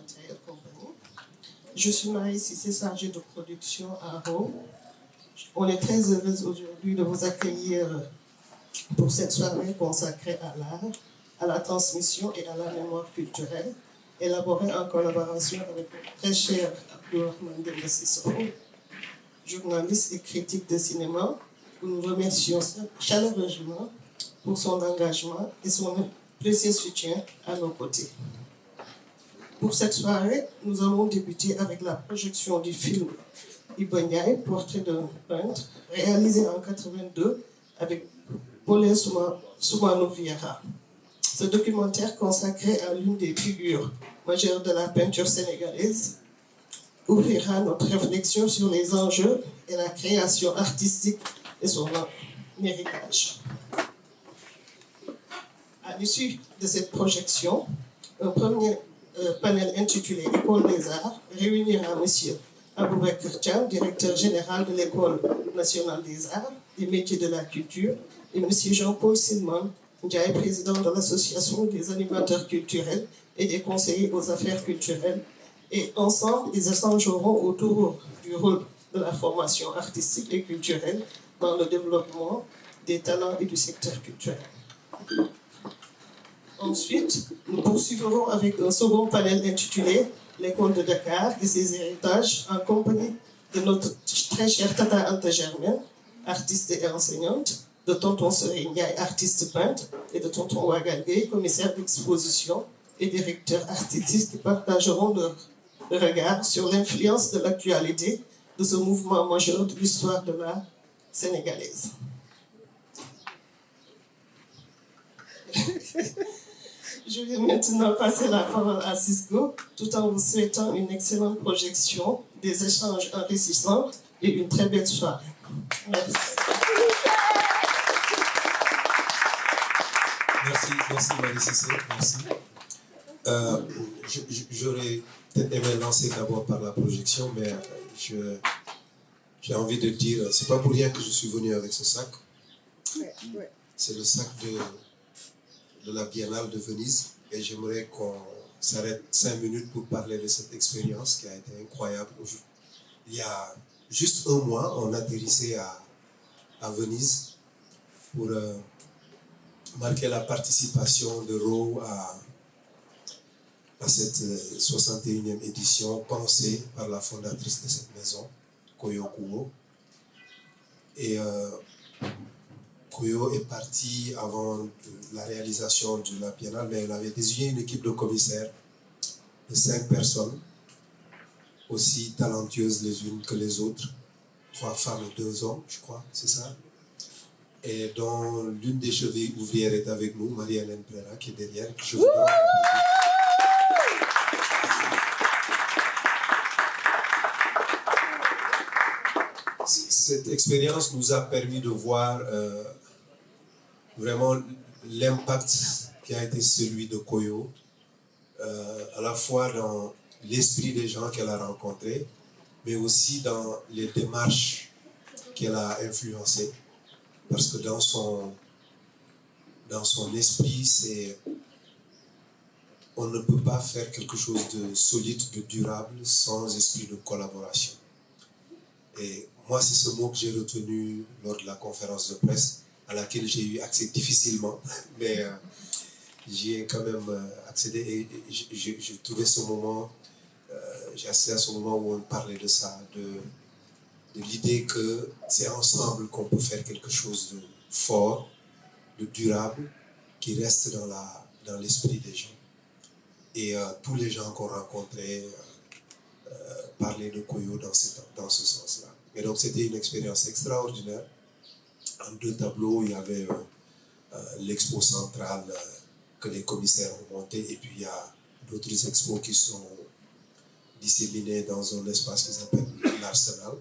Material Company. Je suis Marie Cissé, chargée de production à Rome. On est très heureuse aujourd'hui de vous accueillir pour cette soirée consacrée à l'art, à la transmission et à la mémoire culturelle, élaborée en collaboration avec notre très cher Abdourahmane Demba Sissoko, journaliste et critique de cinéma, que nous remercions chaleureusement pour son engagement et son précieux soutien à nos côtés. Pour cette soirée, nous allons débuter avec la projection du film Iba Ndiaye, portrait d'un peintre, réalisé en 1982 avec Paulin Soumano Vieira. Ce documentaire consacré à l'une des figures majeures de la peinture sénégalaise ouvrira notre réflexion sur les enjeux et la création artistique et son héritage. À l'issue de cette projection, un premier panel intitulé École des Arts réunira M. Aboubakar Thiam, directeur général de l'École nationale des arts, des métiers de la culture, et M. Jean-Paul Silman Ndiaye, président de l'Association des animateurs culturels et des conseillers aux affaires culturelles. Et ensemble, ils échangeront autour du rôle de la formation artistique et culturelle dans le développement des talents et du secteur culturel. Ensuite, nous poursuivrons avec un second panel intitulé L'école de Dakar et ses héritages, en compagnie de notre très chère Tata Anta Germaine, artiste et enseignante, de Tonton Serey Ndiaye, artiste peintre, et de Tonton Wagal Gueye, commissaire d'exposition et directeur artistique, qui partageront leur regard sur l'influence de l'actualité de ce mouvement majeur de l'histoire de l'art sénégalaise. Je vais maintenant passer la parole à Cisco, tout en vous souhaitant une excellente projection, des échanges enrichissants et une très belle soirée. Merci. Merci Marie Cissé, merci. J'aurais peut-être aimé lancer d'abord par la projection, mais j'ai envie de dire, c'est pas pour rien que je suis venu avec ce sac. C'est le sac de la Biennale de Venise, et j'aimerais qu'on s'arrête 5 minutes pour parler de cette expérience qui a été incroyable. Il y a juste un mois, on atterrissait à Venise pour marquer la participation de RAW à cette 61e édition pensée par la fondatrice de cette maison, Koyo Kuo. Et Koyo est partie avant la réalisation de la Biennale, mais elle avait désigné une équipe de commissaires de 5 personnes, aussi talentueuses les unes que les autres, 3 femmes et 2 hommes, je crois, c'est ça. Et dont l'une des chevilles ouvrières est avec nous, Marie-Hélène Prera, qui est derrière. Cette expérience nous a permis de voir vraiment l'impact qui a été celui de Koyo, à la fois dans l'esprit des gens qu'elle a rencontrés, mais aussi dans les démarches qu'elle a influencées. Parce que dans son esprit, on ne peut pas faire quelque chose de solide, de durable, sans esprit de collaboration. Et moi, c'est ce mot que j'ai retenu lors de la conférence de presse, à laquelle j'ai eu accès difficilement, mais j'y ai quand même accédé, et j'ai trouvé ce moment, j'ai assisté à ce moment où on parlait de ça, de l'idée que c'est ensemble qu'on peut faire quelque chose de fort, de durable, qui reste dans l'esprit des gens. Et tous les gens qu'on rencontrait parlaient de Koyo dans ce sens-là. Et donc c'était une expérience extraordinaire. En 2 tableaux, il y avait l'expo centrale que les commissaires ont monté, et puis il y a d'autres expos qui sont disséminés dans un espace qui s'appelle l'Arsenal,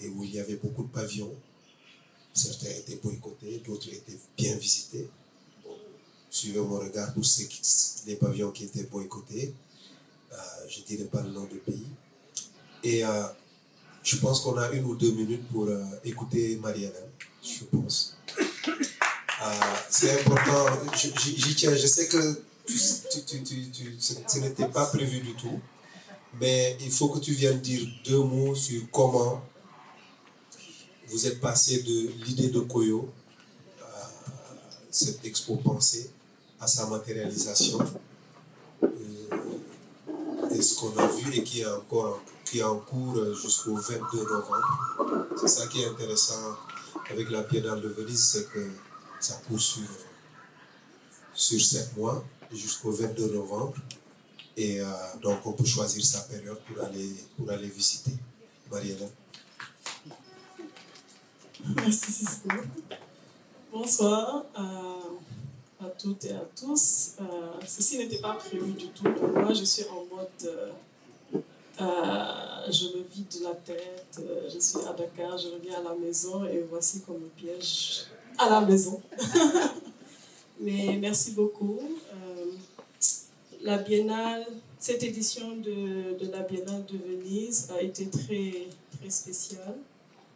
et où il y avait beaucoup de pavillons. Certains étaient boycottés, d'autres étaient bien visités. Bon, suivez mon regard pour les pavillons qui étaient boycottés. Je ne dirai pas le nom du pays. Et je pense qu'on a 1 ou 2 minutes pour écouter Marie-Hélène, je pense. C'est important, j'y tiens. Je sais que ce n'était pas prévu du tout, mais il faut que tu viennes dire 2 mots sur comment vous êtes passé de l'idée de Koyo, cette expo pensée, à sa matérialisation, et ce qu'on a vu et qui est en cours jusqu'au 22 novembre. C'est ça qui est intéressant avec la Biennale de Venise, c'est que ça court sur 7 mois jusqu'au 22 novembre. Et donc on peut choisir sa période pour aller visiter. Mariella. Merci Cisco. Bonsoir à toutes et à tous. Ceci n'était pas prévu du tout pour moi. Je suis en mode je me vide la tête, je suis à Dakar, je reviens à la maison et voici qu'on me piège à la maison. Mais merci beaucoup. La Biennale, cette édition de la Biennale de Venise a été très, très spéciale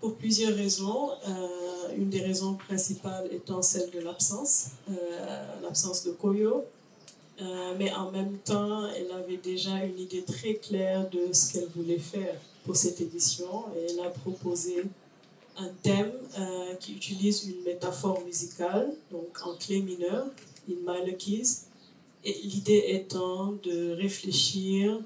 pour plusieurs raisons. Une des raisons principales étant celle de l'absence de Koyo. Mais en même temps, elle avait déjà une idée très claire de ce qu'elle voulait faire pour cette édition. Et elle a proposé un thème qui utilise une métaphore musicale, donc en clé mineure, in minor keys. Et l'idée étant de réfléchir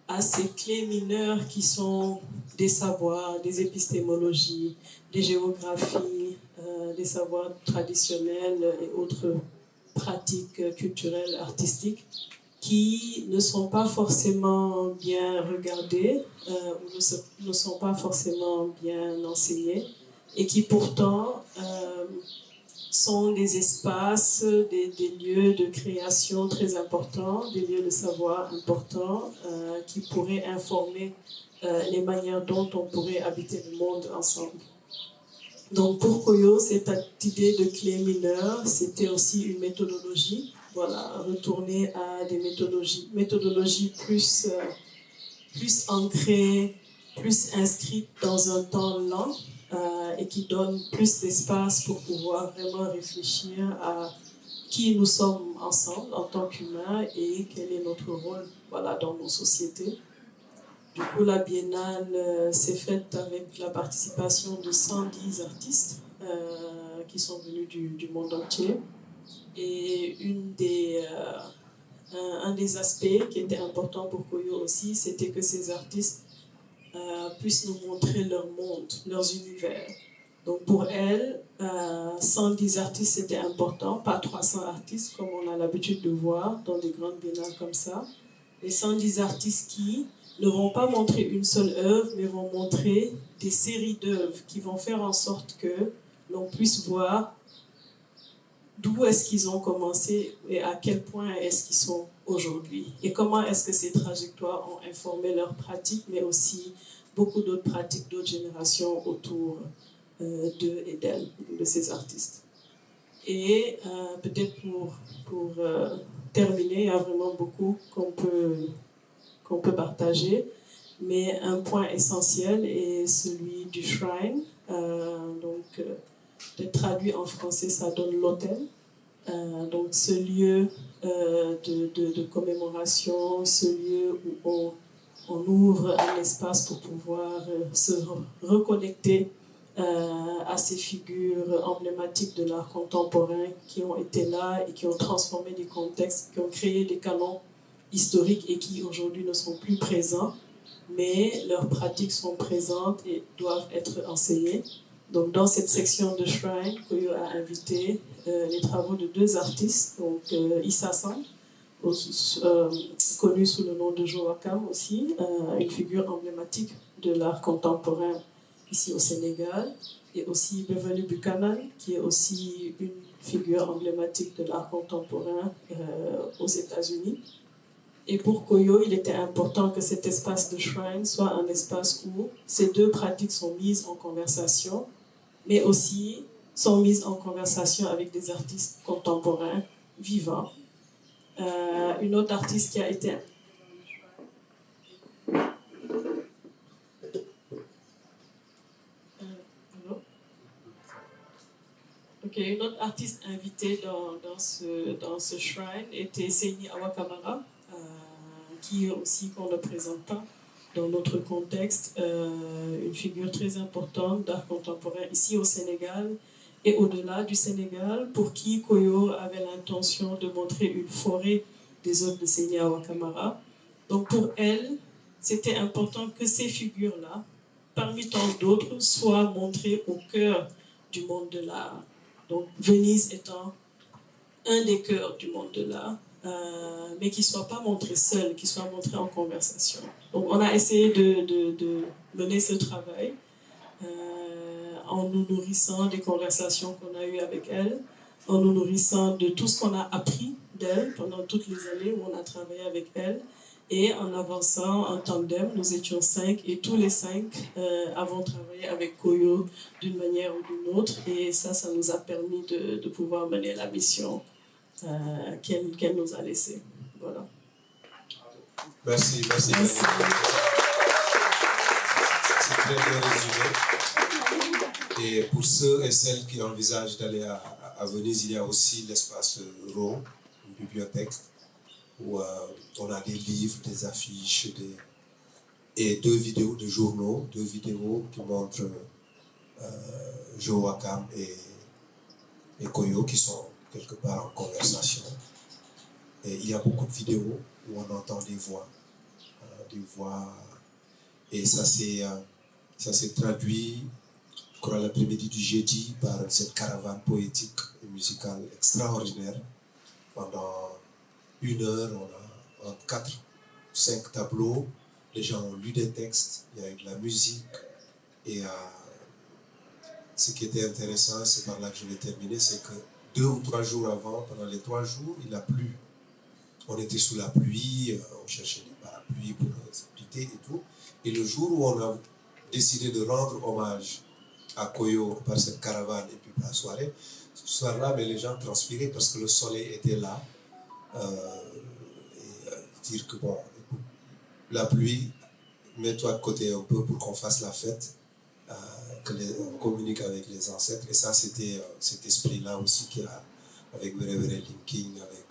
à ces clés mineures qui sont des savoirs, des épistémologies, des géographies, des savoirs traditionnels et autres pratiques culturelles, artistiques, qui ne sont pas forcément bien regardées ou ne sont pas forcément bien enseignées et qui pourtant sont des espaces, des lieux de création très importants, des lieux de savoir importants qui pourraient informer les manières dont on pourrait habiter le monde ensemble. Donc pour Koyo, cette idée de clé mineure, c'était aussi une méthodologie, voilà, retourner à des méthodologies plus ancrées, plus inscrites dans un temps lent et qui donnent plus d'espace pour pouvoir vraiment réfléchir à qui nous sommes ensemble en tant qu'humains et quel est notre rôle, voilà, dans nos sociétés. Du coup, la Biennale s'est faite avec la participation de 110 artistes qui sont venus du monde entier. Et un des aspects qui était important pour Koyo aussi, c'était que ces artistes puissent nous montrer leur monde, leurs univers. Donc pour elle, 110 artistes c'était important, pas 300 artistes comme on a l'habitude de voir dans des grandes biennales comme ça. Les 110 artistes qui ne vont pas montrer une seule œuvre, mais vont montrer des séries d'œuvres qui vont faire en sorte que l'on puisse voir d'où est-ce qu'ils ont commencé et à quel point est-ce qu'ils sont aujourd'hui. Et comment est-ce que ces trajectoires ont informé leurs pratiques, mais aussi beaucoup d'autres pratiques d'autres générations autour d'eux et d'elles, de ces artistes. Et peut-être pour terminer, il y a vraiment beaucoup qu'on peut partager, mais un point essentiel est celui du shrine. Peut-être traduit en français, ça donne l'autel. Donc ce lieu de commémoration, ce lieu où on ouvre un espace pour pouvoir se reconnecter à ces figures emblématiques de l'art contemporain qui ont été là et qui ont transformé des contextes, qui ont créé des canons historiques et qui aujourd'hui ne sont plus présents, mais leurs pratiques sont présentes et doivent être enseignées. Donc dans cette section de Shrine, Koyo a invité les travaux de 2 artistes, donc Issa San, connu sous le nom de Joachim aussi, une figure emblématique de l'art contemporain ici au Sénégal, et aussi Beverly Buchanan, qui est aussi une figure emblématique de l'art contemporain aux États-Unis. Et pour Koyo, il était important que cet espace de Shrine soit un espace où ces 2 pratiques sont mises en conversation, mais aussi sont mises en conversation avec des artistes contemporains vivants. Une autre artiste qui a été... Ok. une autre artiste invitée dans ce shrine était Seini Awakamara, qui aussi, qu'on ne présente pas dans notre contexte, une figure très importante d'art contemporain ici au Sénégal et au-delà du Sénégal, pour qui Koyo avait l'intention de montrer une forêt des œuvres de Seini Awakamara. Donc pour elle, c'était important que ces figures-là, parmi tant d'autres, soient montrées au cœur du monde de l'art. Donc Venise étant un des cœurs du monde de l'art, mais qui ne soit pas montré seul, qui soit montré en conversation. Donc on a essayé de mener ce travail en nous nourrissant des conversations qu'on a eues avec elle, en nous nourrissant de tout ce qu'on a appris d'elle pendant toutes les années où on a travaillé avec elle, et en avançant en tandem. Nous étions 5 et tous les 5 avons travaillé avec Koyo d'une manière ou d'une autre, et ça nous a permis de pouvoir mener la mission qu'elle nous a laissée. Voilà. Merci. C'est très bien résumé. Et pour ceux et celles qui envisagent d'aller à Venise, il y a aussi l'espace Rome, une bibliothèque, où on a des livres, des affiches, et 2 vidéos de journaux, 2 vidéos qui montrent Joe Wakam et Koyo qui sont quelque part en conversation. Et il y a beaucoup de vidéos où on entend des voix, et ça s'est traduit, je crois, l'après-midi du jeudi par cette caravane poétique et musicale extraordinaire. Pendant 1 heure, on a en 4 ou 5 tableaux, les gens ont lu des textes, il y a eu de la musique, et ce qui était intéressant, c'est par là que je vais terminer, c'est que 2 ou 3 jours avant, pendant les 3 jours, il a plu. On était sous la pluie, on cherchait des parapluies pour s'abriter et tout. Et le jour où on a décidé de rendre hommage à Koyo par cette caravane et puis par la soirée, ce soir-là, mais les gens transpiraient parce que le soleil était là. Dire que bon, écoute, la pluie, mets-toi de côté un peu pour qu'on fasse la fête, on communique avec les ancêtres. Et ça, c'était cet esprit-là aussi qu'il y a avec Wéré Linking, avec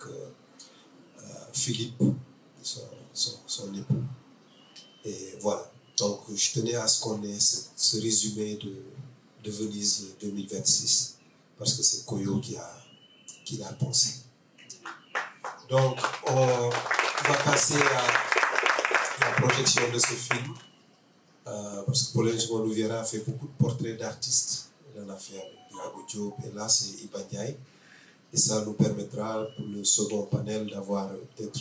Philippe, son époux. Et voilà. Donc, je tenais à ce qu'on ait ce résumé de Venise 2026, parce que c'est Koyo qui l'a pensé. Donc, on va passer à la projection de ce film, parce que Pauline Louviera a fait beaucoup de portraits d'artistes. Il en a fait avec Drago Diop, et là, c'est Iba Ndiaye. Et ça nous permettra, pour le second panel, d'avoir peut-être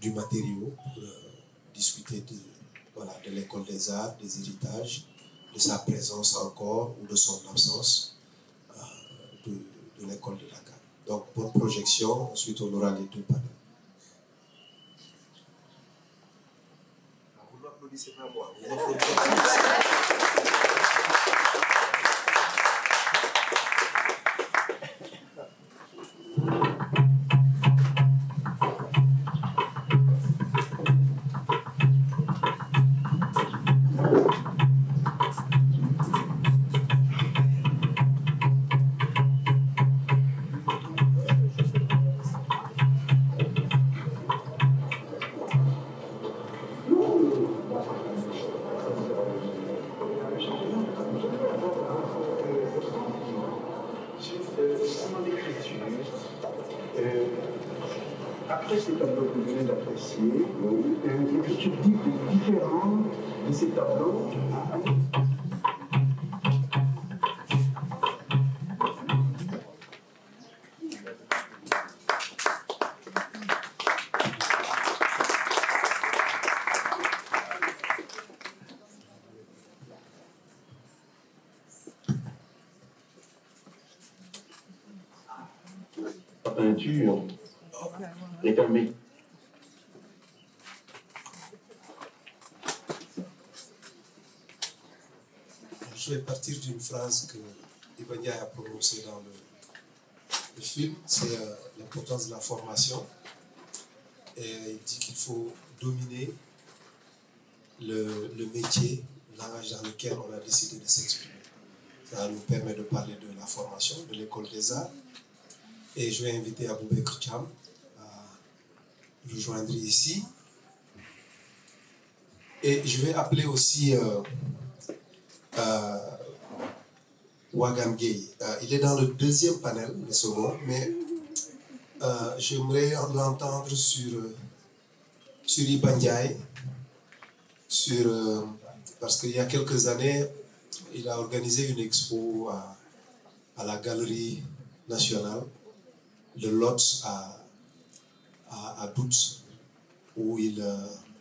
du matériau pour discuter de l'école des arts, des héritages, de sa présence encore ou de son absence de l'école de Dakar. Donc, bonne projection. Ensuite, on aura les 2 panels. Vous n'applaudissez pas moi. Vous applaudissez. Après ces tableaux que vous venez d'apprécier, je suis différent de ces tableaux. La peinture est un métier. Je vais partir d'une phrase que Iba Ndiaye a prononcée dans le film, c'est l'importance de la formation. Et il dit qu'il faut dominer le métier, le langage dans lequel on a décidé de s'exprimer. Ça nous permet de parler de la formation de l'école des arts. Et je vais inviter Aboubekr Cham à rejoindre ici. Et je vais appeler aussi Wagan Gay. Il est dans le deuxième panel, le second, mais j'aimerais l'entendre sur Iba Ndiaye, parce qu'il y a quelques années, il a organisé une expo à la Galerie nationale de Lodz à Dout, où il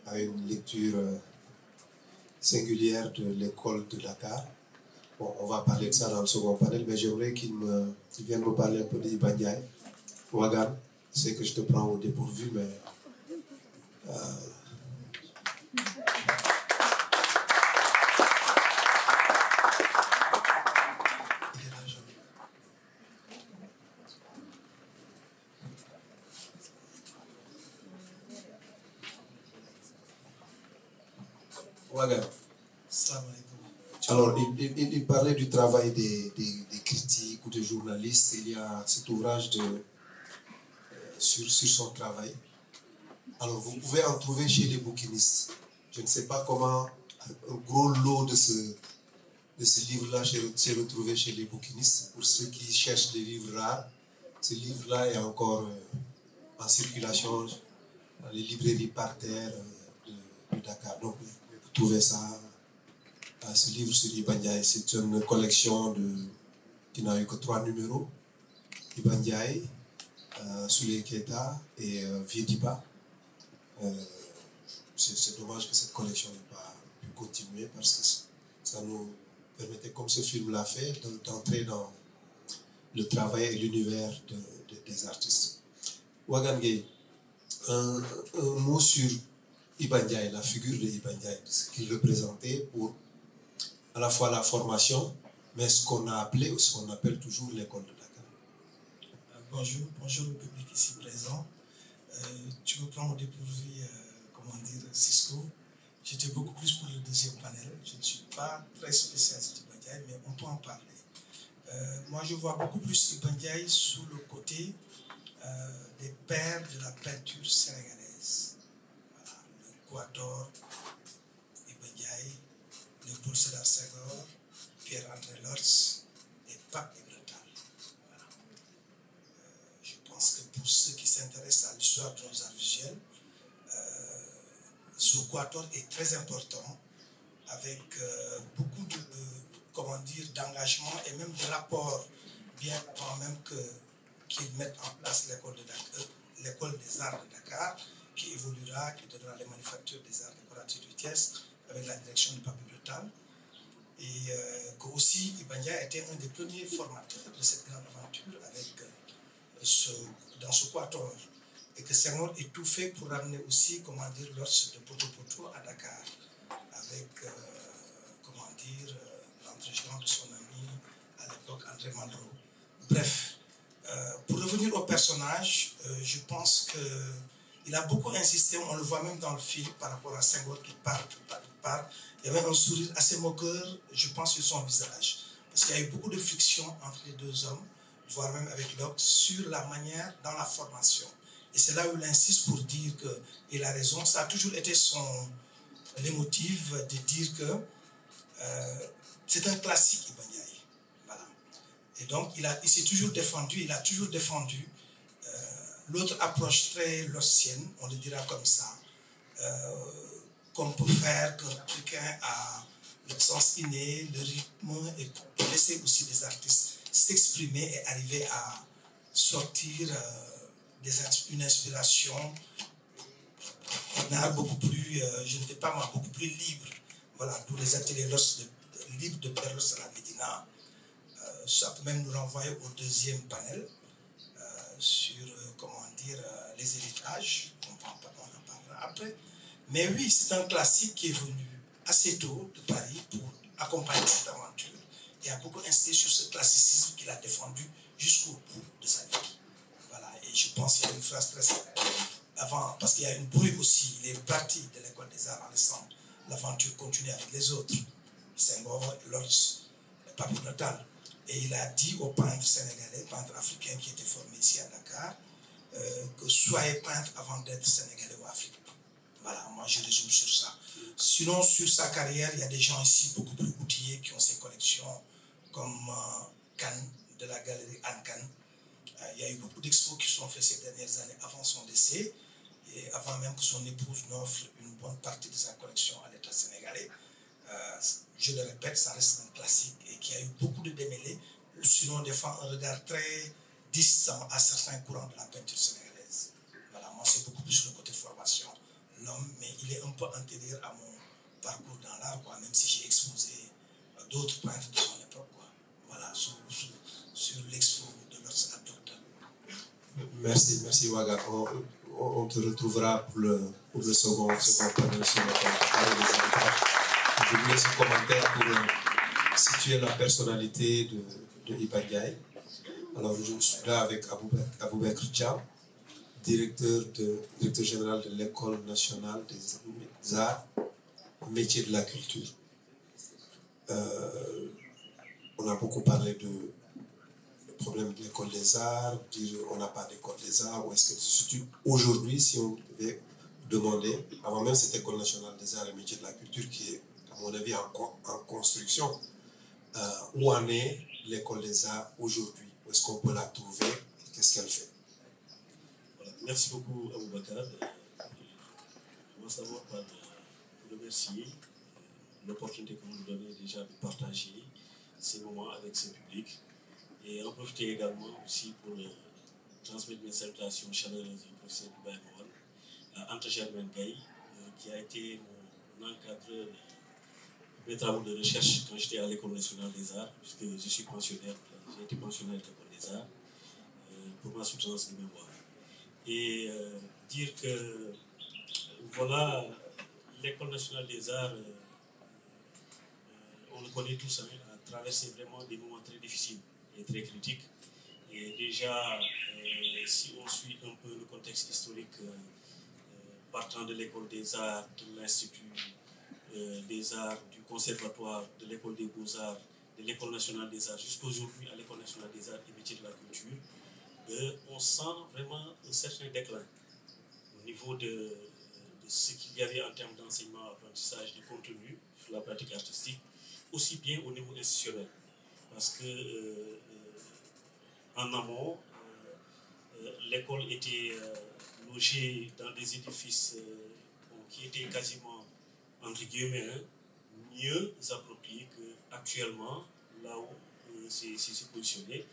a une lecture singulière de l'école de Dakar. Bon, on va parler de ça dans le second panel, mais j'aimerais qu'il vienne me parler un peu d'Iba Ndiaye. Wagan, c'est que je te prends au dépourvu, mais... Wagan. Alors, il parlait du travail des critiques ou des journalistes. Il y a cet ouvrage sur son travail. Alors, vous pouvez en trouver chez les bouquinistes. Je ne sais pas comment un gros lot de ce livre-là s'est retrouvé chez les bouquinistes. Pour ceux qui cherchent des livres rares, ce livre-là est encore en circulation dans les librairies par terre de Dakar. Donc, vous trouvez ça. Ce livre sur Iba Ndiaye, c'est une collection qui n'a eu que 3 numéros. Iba Ndiaye, Souley Keita et Viediba. C'est dommage que cette collection n'ait pas pu continuer parce que ça nous permettait, comme ce film l'a fait, d'entrer dans le travail et l'univers des artistes. Wagan Gay, un mot sur Iba Ndiaye, la figure de Iba Ndiaye, ce qu'il représentait pour à la fois la formation, mais ce qu'on a appelé ou ce qu'on appelle toujours l'école de Dakar. Bonjour au public ici présent. Tu me prends au dépourvu, Cisco. J'étais beaucoup plus pour le deuxième panel. Je ne suis pas très spécialiste d'Iba Ndiaye, mais on peut en parler. Moi, je vois beaucoup plus Iba Ndiaye sous le côté des pères de la peinture sénégalaise. Voilà, le Quator, Iba Ndiaye, Léopold Sédar Senghor, Pierre-André Lorz et Pape Ibra Tall. Voilà. Je pense que pour ceux qui s'intéressent à l'histoire de nos arts visuels, ce quator est très important, avec beaucoup d'engagement et même de rapport, bien avant même qu'ils mettent en place l'école des arts de Dakar, qui évoluera, qui donnera les manufactures des arts décoratifs du Thiès, avec la direction de Pape Ibra Tall. Et que aussi Iba Ndiaye a été un des premiers formateurs de cette grande aventure dans ce quator. Et que Senghor est tout fait pour ramener aussi, l'os de Poto à Dakar, avec, l'entraînement de son ami à l'époque, André Malraux. Bref, pour revenir au personnage, je pense qu'il a beaucoup insisté, on le voit même dans le film, par rapport à Senghor qui parle. Il y avait un sourire assez moqueur, je pense, sur son visage. Parce qu'il y a eu beaucoup de friction entre les deux hommes, voire même avec l'autre, sur la manière dans la formation. Et c'est là où il insiste pour dire qu'il a raison. Ça a toujours été les motifs de dire que c'est un classique, Iba Ndiaye. Voilà. Et donc, il s'est toujours défendu, il a toujours défendu l'autre approche très lossienne, on le dira comme ça, qu'on peut faire, qu'un Africain a le sens inné, le rythme, et pour laisser aussi des artistes s'exprimer et arriver à sortir une inspiration, un art beaucoup plus, je ne sais pas moi, beaucoup plus libre. Voilà, tous les ateliers libres de Perlos à la Médina. Ça peut même nous renvoyer au deuxième panel sur, les héritages. On en parlera après. Mais oui, c'est un classique qui est venu assez tôt de Paris pour accompagner cette aventure et a beaucoup insisté sur ce classicisme qu'il a défendu jusqu'au bout de sa vie. Voilà, et je pense qu'il y a une phrase très simple avant, parce qu'il y a une bruit aussi, il est parti de l'école des arts en laissant l'aventure continuer avec les autres, Senghor, Lorz, Pape Natal. Et il a dit aux peintres sénégalais, peintres africains qui étaient formés ici à Dakar, que soyez peintres avant d'être sénégalais ou africains. Voilà, moi je résume sur ça. Sinon, sur sa carrière, il y a des gens ici beaucoup plus outillés qui ont ces collections, comme Kahn, de la galerie Anne Kahn. Il y a eu beaucoup d'expos qui sont faits ces dernières années avant son décès, et avant même que son épouse n'offre une bonne partie de sa collection à l'État sénégalais. Je le répète, ça reste un classique et qui a eu beaucoup de démêlés, sinon des fois un regard très distant à certains courants de la peinture sénégalaise. Voilà, moi c'est beaucoup plus le côté formation, l'homme, mais il est un peu antérieur à mon parcours dans l'art, quoi, même si j'ai exposé d'autres peintres de son époque, quoi. Voilà, sur l'expo de notre docteur. Merci Waga. On te retrouvera pour le second panel sur je vous laisse un commentaire pour situer la personnalité de Iba Ndiaye. Alors je suis là avec Aboubekr Thiam, directeur général de l'École nationale des arts, métier de la culture. On a beaucoup parlé du problème de l'école des arts, dire on n'a pas d'école des arts, où est-ce que se situe aujourd'hui, si on devait demander, avant même cette École nationale des arts et métiers de la culture qui est, à mon avis, en construction, où en est l'école des arts aujourd'hui? Où est-ce qu'on peut la trouver? Qu'est-ce qu'elle fait? Voilà. Merci beaucoup Aboubakar. Je commence d'abord par vous remercier l'opportunité que vous nous donnez déjà de partager ces moments avec ce public et en profiter également aussi pour transmettre mes salutations chaleureuses au professeur Iba Mohan, à Anta Germaine Gaye, qui a été mon encadreur de mes travaux de recherche quand j'étais à l'École nationale des arts, puisque je suis pensionnaire, j'ai été pensionnaire de l'École des arts pour ma soutenance de mémoire. Et dire que voilà, l'École nationale des arts, on le connaît tous, hein, a traversé vraiment des moments très difficiles et très critiques. Et déjà, si on suit un peu le contexte historique, partant de l'École des arts, de l'Institut des arts, du Conservatoire, de l'École des beaux-arts, de l'École nationale des arts, jusqu'aujourd'hui à l'École nationale des arts et métiers de la culture, on sent vraiment un certain déclin au niveau de ce qu'il y avait en termes d'enseignement, apprentissage, de contenu sur la pratique artistique, aussi bien au niveau institutionnel. Parce que en amont, l'école était logée dans des édifices qui étaient quasiment, entre guillemets, mieux appropriés qu'actuellement, là où c'est positionné.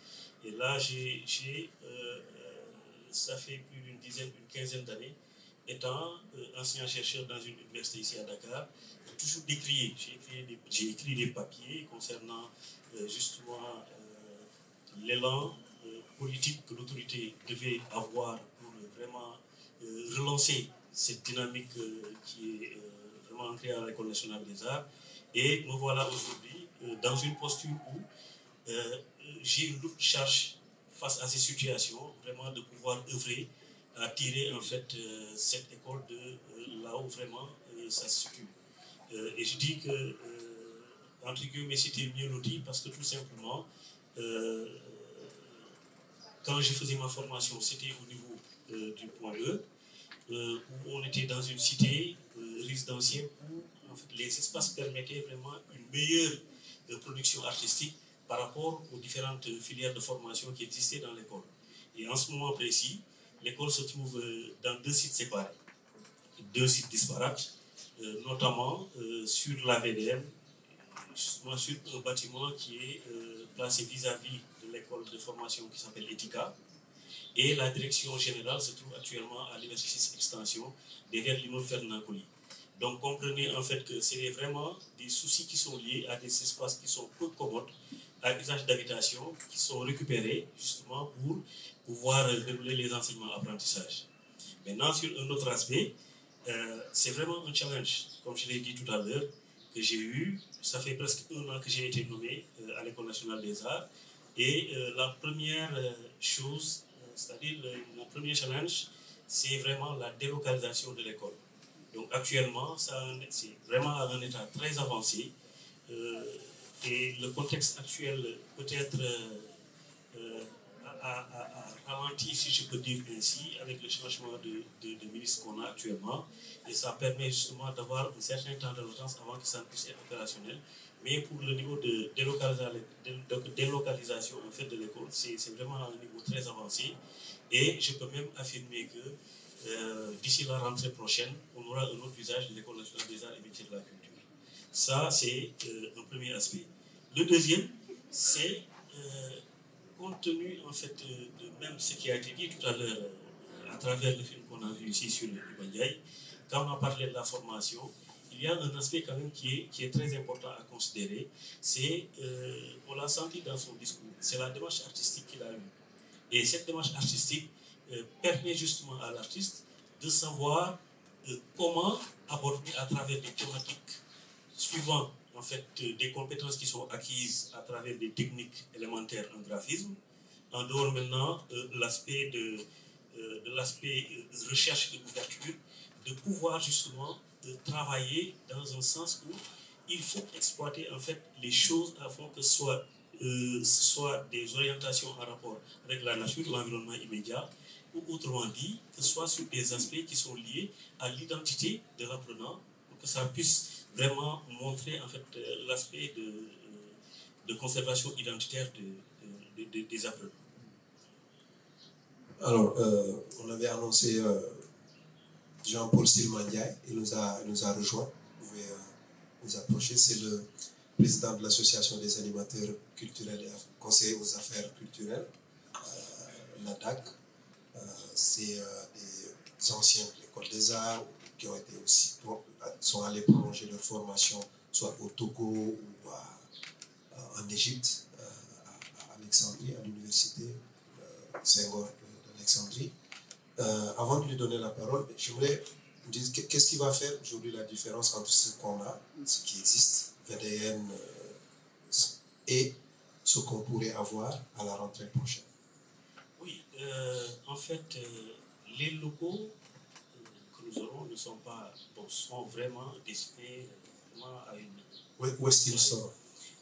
Et là, ça fait plus d'une quinzaine d'années, étant enseignant-chercheur dans une université ici à Dakar, j'ai toujours décrié, j'ai écrit des papiers concernant justement l'élan politique que l'autorité devait avoir pour vraiment relancer cette dynamique qui est vraiment ancrée à l'École nationale des arts. Et me voilà aujourd'hui dans une posture où j'ai une lourde charge face à ces situations, vraiment de pouvoir œuvrer à tirer en fait cette école de là où vraiment ça se situe. Et je dis que entre guillemets c'était mieux loti parce que tout simplement quand je faisais ma formation c'était au niveau du point E où on était dans une cité résidentielle où en fait, les espaces permettaient vraiment une meilleure production artistique par rapport aux différentes filières de formation qui existaient dans l'école. Et en ce moment précis, l'école se trouve dans deux sites séparés, deux sites disparates, notamment sur la VDM, justement sur un bâtiment qui est placé vis-à-vis de l'école de formation qui s'appelle Etika. Et la direction générale se trouve actuellement à l'Université Extension, derrière l'immeuble Ferdinand Coly. Donc comprenez en fait que c'est vraiment des soucis qui sont liés à des espaces qui sont peu commodes, à usage d'habitation, qui sont récupérés justement pour pouvoir dérouler les enseignements apprentissages. Maintenant, sur un autre aspect, c'est vraiment un challenge, comme je l'ai dit tout à l'heure, que j'ai eu. Ça fait presque 1 an que j'ai été nommé à l'École nationale des arts. Et la première chose, c'est-à-dire mon premier challenge, c'est vraiment la délocalisation de l'école. Donc actuellement, c'est vraiment à un état très avancé. et le contexte actuel peut-être a ralenti, si je peux dire ainsi, avec le changement de ministre qu'on a actuellement. Et ça permet justement d'avoir un certain temps de latence avant que ça puisse être opérationnel. Mais pour le niveau de délocalisation en fait, de l'école, c'est vraiment à un niveau très avancé. Et je peux même affirmer que d'ici la rentrée prochaine, on aura un autre usage de l'École nationale des arts et métiers de la culture. Ça, c'est un premier aspect. Le deuxième, c'est compte tenu en fait de même ce qui a été dit tout à l'heure à travers le film qu'on a vu ici sur le Ibadiaï, quand on a parlé de la formation, il y a un aspect quand même qui est très important à considérer, c'est, on l'a senti dans son discours, c'est la démarche artistique qu'il a eue. Et cette démarche artistique permet justement à l'artiste de savoir comment aborder à travers des thématiques suivant en fait des compétences qui sont acquises à travers des techniques élémentaires en graphisme, en dehors maintenant l'aspect de l'aspect recherche et d'ouverture, de pouvoir justement travailler dans un sens où il faut exploiter en fait les choses afin que ce soit des orientations en rapport avec la nature, l'environnement immédiat, ou autrement dit, que ce soit sur des aspects qui sont liés à l'identité de l'apprenant, pour que ça puisse vraiment montrer en fait l'aspect de conservation identitaire des apprenants. Alors, on avait annoncé Jean-Paul Silmandiaï, il nous a rejoint. Vous pouvez nous approcher. C'est le président de l'association des animateurs culturels et conseillers aux affaires culturelles, l'ADAC. C'est des anciens de l'École des Arts qui ont été aussi, sont allés prolonger leur formation soit au Togo ou en Égypte, à Alexandrie, à l'université Senghor d'Alexandrie. Avant de lui donner la parole, j'aimerais me dire qu'est-ce qui va faire aujourd'hui la différence entre ce qu'on a, ce qui existe, VDN, et ce qu'on pourrait avoir à la rentrée prochaine. Oui, en fait, les locaux que nous aurons ne sont pas, sont vraiment destinés à une... Où est-ce qu'ils sont?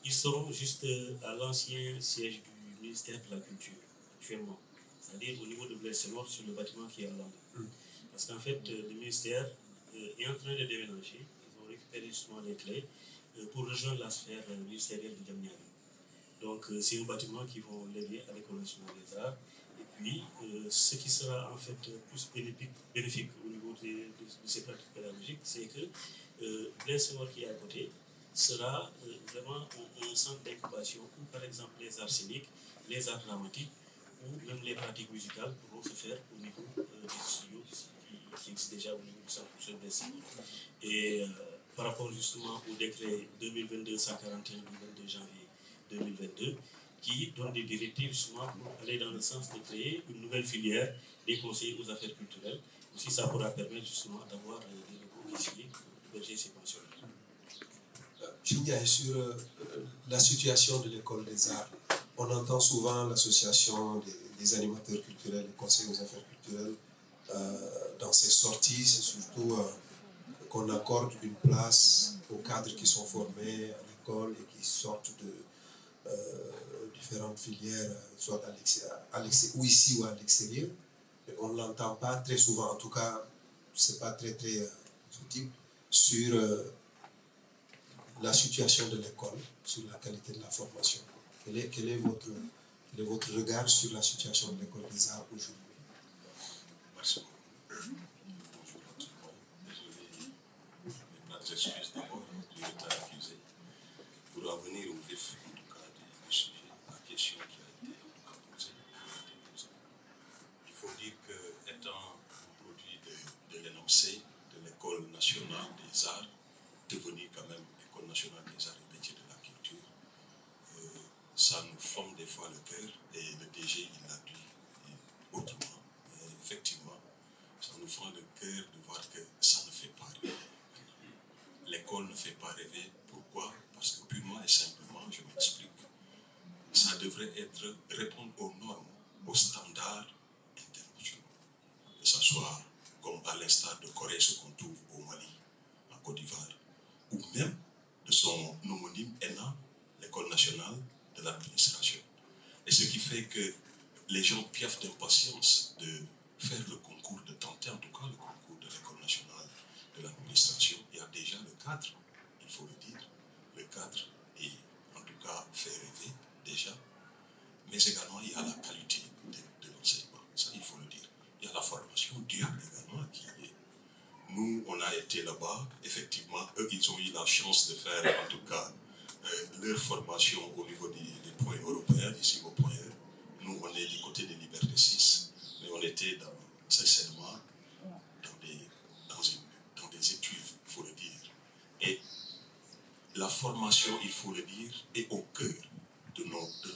Ils seront juste à l'ancien siège du ministère de la Culture, actuellement. C'est-à-dire au niveau de Blaise Senghor, sur le bâtiment qui est à l'angle. Parce qu'en fait, le ministère est en train de déménager. Ils ont récupéré justement les clés pour rejoindre la sphère ministérielle de Diamniadio. Donc, c'est un bâtiment qui vont léguer à l'École nationale des arts. Et puis, ce qui sera en fait plus bénéfique au niveau de ces pratiques pédagogiques, c'est que Blaise Senghor qui est à côté sera vraiment un centre d'incubation où, par exemple, les arts scéniques, les arts dramatiques ou même les pratiques musicales pourront se faire au niveau des studios qui existent déjà au niveau du centre de Blaise Senghor. Et par rapport justement au décret 2022-141 du 22 janvier 2022, qui donne des directives justement pour aller dans le sens de créer une nouvelle filière des conseillers aux affaires culturelles. Aussi, ça pourra permettre justement d'avoir des locaux ici pour héberger ces pensionnaires. Sur la situation de l'École des Arts, on entend souvent l'association des animateurs culturels et conseillers aux affaires culturelles dans ses sorties, c'est surtout qu'on accorde une place aux cadres qui sont formés à l'école et qui sortent de différentes filières, soit ou ici ou à l'extérieur. On ne l'entend pas très souvent, en tout cas, ce n'est pas très audible sur la situation de l'école, sur la qualité de la formation. Quel est votre regard sur la situation de l'École des Arts aujourd'hui? Merci beaucoup. Bonjour à tout le monde. Désolé, mes excuses d'abord du retard accusé. Pour revenir au vif, en tout cas, du sujet, la question qui a été posée. Il faut dire qu'étant un produit de l'énoncé de l'École nationale des arts, devenue quand même École nationale des arts et métiers de la culture, ça nous forme des fois le cœur, et le DG il l'a dit autrement. Effectivement, ça nous forme le cœur de voir que ça ne fait pas rêver. L'école ne fait pas rêver. Pourquoi? Parce que purement et simplement, je m'explique, ça devrait répondre aux normes, aux standards internationaux. Que ce soit comme à l'instar de Corée, ce qu'on trouve au Mali, en Côte d'Ivoire, ou même de son homonyme ENA, l'École que les gens piaffent d'impatience de faire le concours, de tenter en tout cas le concours de l'École nationale de l'administration. Il y a déjà le cadre, il faut le dire. Le cadre est en tout cas fait rêver déjà, mais également il y a la qualité de l'enseignement, ça il faut le dire. Il y a la formation duale également qui est. Nous, on a été là-bas, effectivement, eux, ils ont eu la chance de faire en tout cas leur formation au niveau des points européens, ici au point E. Nous, on est du côté de Liberté 6, mais on était sincèrement dans des études, il faut le dire. Et la formation, il faut le dire, est au cœur de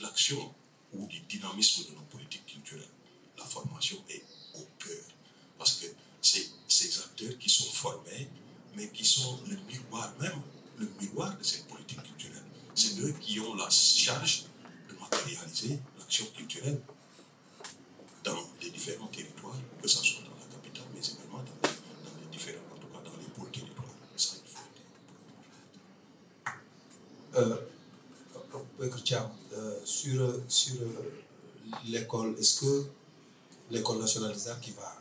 l'action ou du dynamisme de nos politiques culturelles. La formation est au cœur. Parce que c'est ces acteurs qui sont formés, mais qui sont le miroir même, le miroir de cette politique culturelle. C'est eux qui ont la charge de matérialiser l'action culturelle dans les différents territoires, que ce soit dans la capitale, mais également dans les différents, en tout cas dans les pôles territoires. Ça, il faut le dire. Sur l'école, est-ce que l'école nationale des arts qui va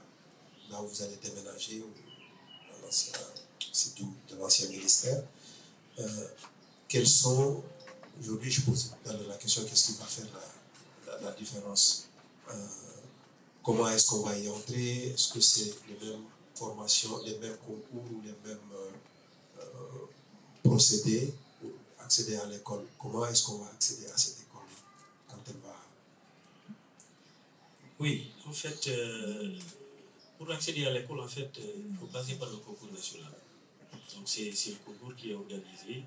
là où vous allez déménager, dans l'ancien, c'est tout, de l'ancien ministère, quels sont, aujourd'hui je pose la question, qu'est-ce qui va faire la différence? Comment est-ce qu'on va y entrer? Est-ce que c'est les mêmes formations, les mêmes concours ou les mêmes procédés pour accéder à l'école? Comment est-ce qu'on va accéder à cette école quand elle va? Oui, en fait, pour accéder à l'école, en fait, il faut passer par le concours national. Donc c'est le concours qui est organisé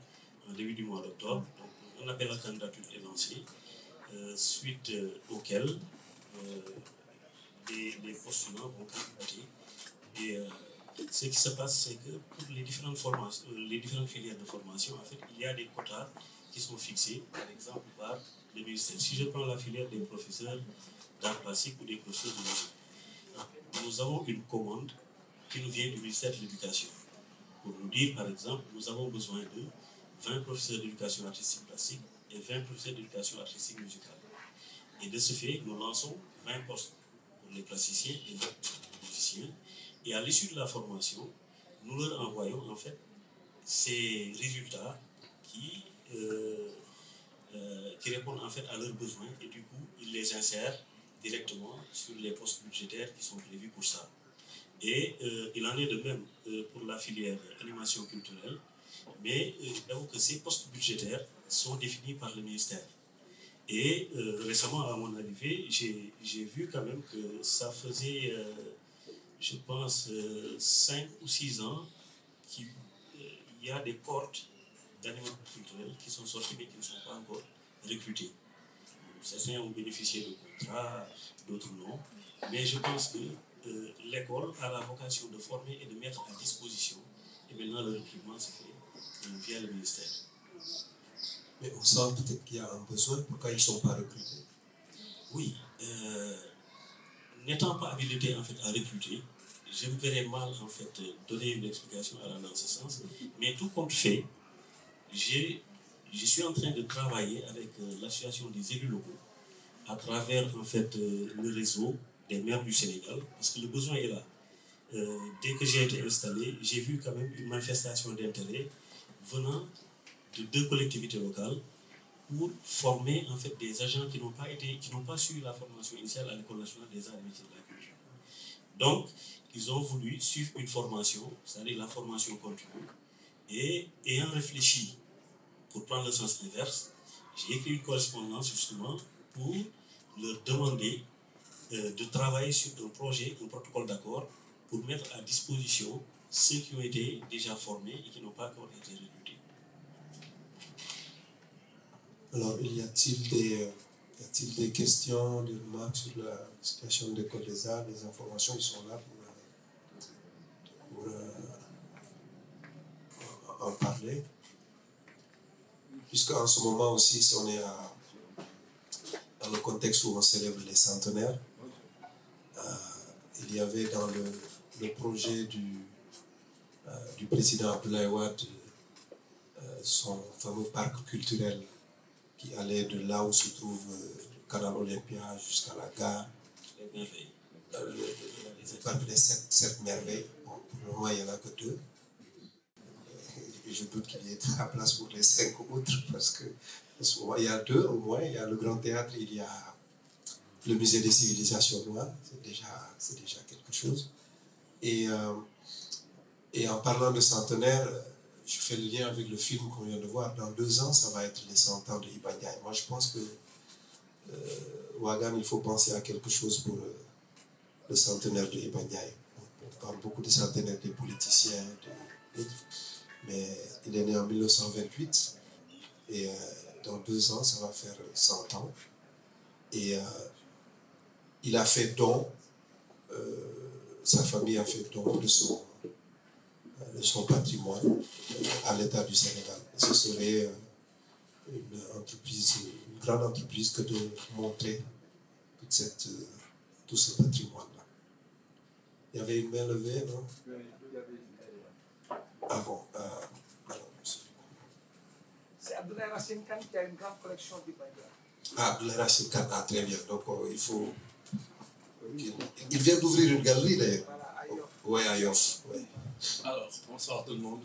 en début du mois d'octobre. Donc un appel à candidature est lancé, suite auquel les postulants vont candidater. Et ce qui se passe, c'est que pour les différentes formations, les différentes filières de formation, en fait, il y a des quotas qui sont fixés, par exemple, par le ministère. Si je prends la filière des professeurs d'art plastique ou des professeurs de musique, nous avons une commande qui nous vient du ministère de l'Éducation. Pour nous dire, par exemple, nous avons besoin de 20 professeurs d'éducation artistique plastique et 20 professeurs d'éducation artistique musicale. Et de ce fait, nous lançons 20 postes pour les plasticiens et les musiciens. Et à l'issue de la formation, nous leur envoyons en fait ces résultats qui répondent en fait à leurs besoins et du coup, ils les insèrent directement sur les postes budgétaires qui sont prévus pour ça. Et il en est de même pour la filière animation culturelle, mais j'avoue que ces postes budgétaires sont définis par le ministère. Et récemment, à mon arrivée, j'ai vu quand même que ça faisait, je pense, 5 ou 6 ans qu'il y a des cohortes d'animation culturelle qui sont sorties mais qui ne sont pas encore recrutées. Certains ont bénéficié de contrats, d'autres non. Mais je pense que l'école a la vocation de former et de mettre à disposition. Et maintenant, le recrutement se fait via le ministère. Mais on sent peut-être qu'il y a un besoin. Pourquoi ils ne sont pas recrutés? Oui. N'étant pas habilité en fait, à recruter, je me verrais mal en fait, donner une explication dans ce sens. Mais tout compte fait, je suis en train de travailler avec l'association des élus locaux à travers en fait, le réseau des maires du Sénégal, parce que le besoin est là. Dès que j'ai été installé, j'ai vu quand même une manifestation d'intérêt venant de 2 collectivités locales pour former en fait, des agents qui n'ont pas suivi la formation initiale à l'École nationale des arts et métiers de la culture. Donc, ils ont voulu suivre une formation, c'est-à-dire la formation continue, et ayant réfléchi pour prendre le sens inverse, j'ai écrit une correspondance justement pour leur demander de travailler sur un projet, un protocole d'accord, pour mettre à disposition ceux qui ont été déjà formés et qui n'ont pas encore été recrutés. Alors, y a-t-il des questions, des remarques sur la situation de l'École des arts? Les informations, ils sont là pour en parler. Puisqu'en ce moment aussi, si on est dans le contexte où on célèbre les centenaires, il y avait dans le projet du président Abdoulaye Wade son fameux parc culturel qui allait de là où se trouve Canal Olympia jusqu'à la gare. Les merveilles. Le parc des sept merveilles. Bon, pour le moment, il n'y en a que 2. Et je doute qu'il y ait de la place pour les 5 autres, parce que en ce moment, il y a 2 au moins. Il y a le Grand Théâtre, il y a le Musée des civilisations noires. C'est déjà quelque chose. Et en parlant de centenaire, je fais le lien avec le film qu'on vient de voir. Dans 2 ans, ça va être les 100 ans de Iba Ndiaye. Moi, je pense que Ouagam, il faut penser à quelque chose pour le centenaire de Iba Ndiaye. On parle beaucoup des centenaires des politiciens, mais il est né en 1928 et dans 2 ans, ça va faire 100 ans. Et il a fait don, sa famille a fait don de son patrimoine à l'État du Sénégal. Ce serait une grande entreprise que de montrer tout ce patrimoine-là. Il y avait une main levée, non? Ah bon, c'est Abdoulaye Racine Kane qui a une grande collection d'Iba Ndiaye. Ah, Abdoulaye Racine Kane, très bien. Donc, il faut... Il vient d'ouvrir une galerie, d'ailleurs. Voilà, à Yoff. Oui, à Yoff. Ouais. Alors, bonsoir tout le monde.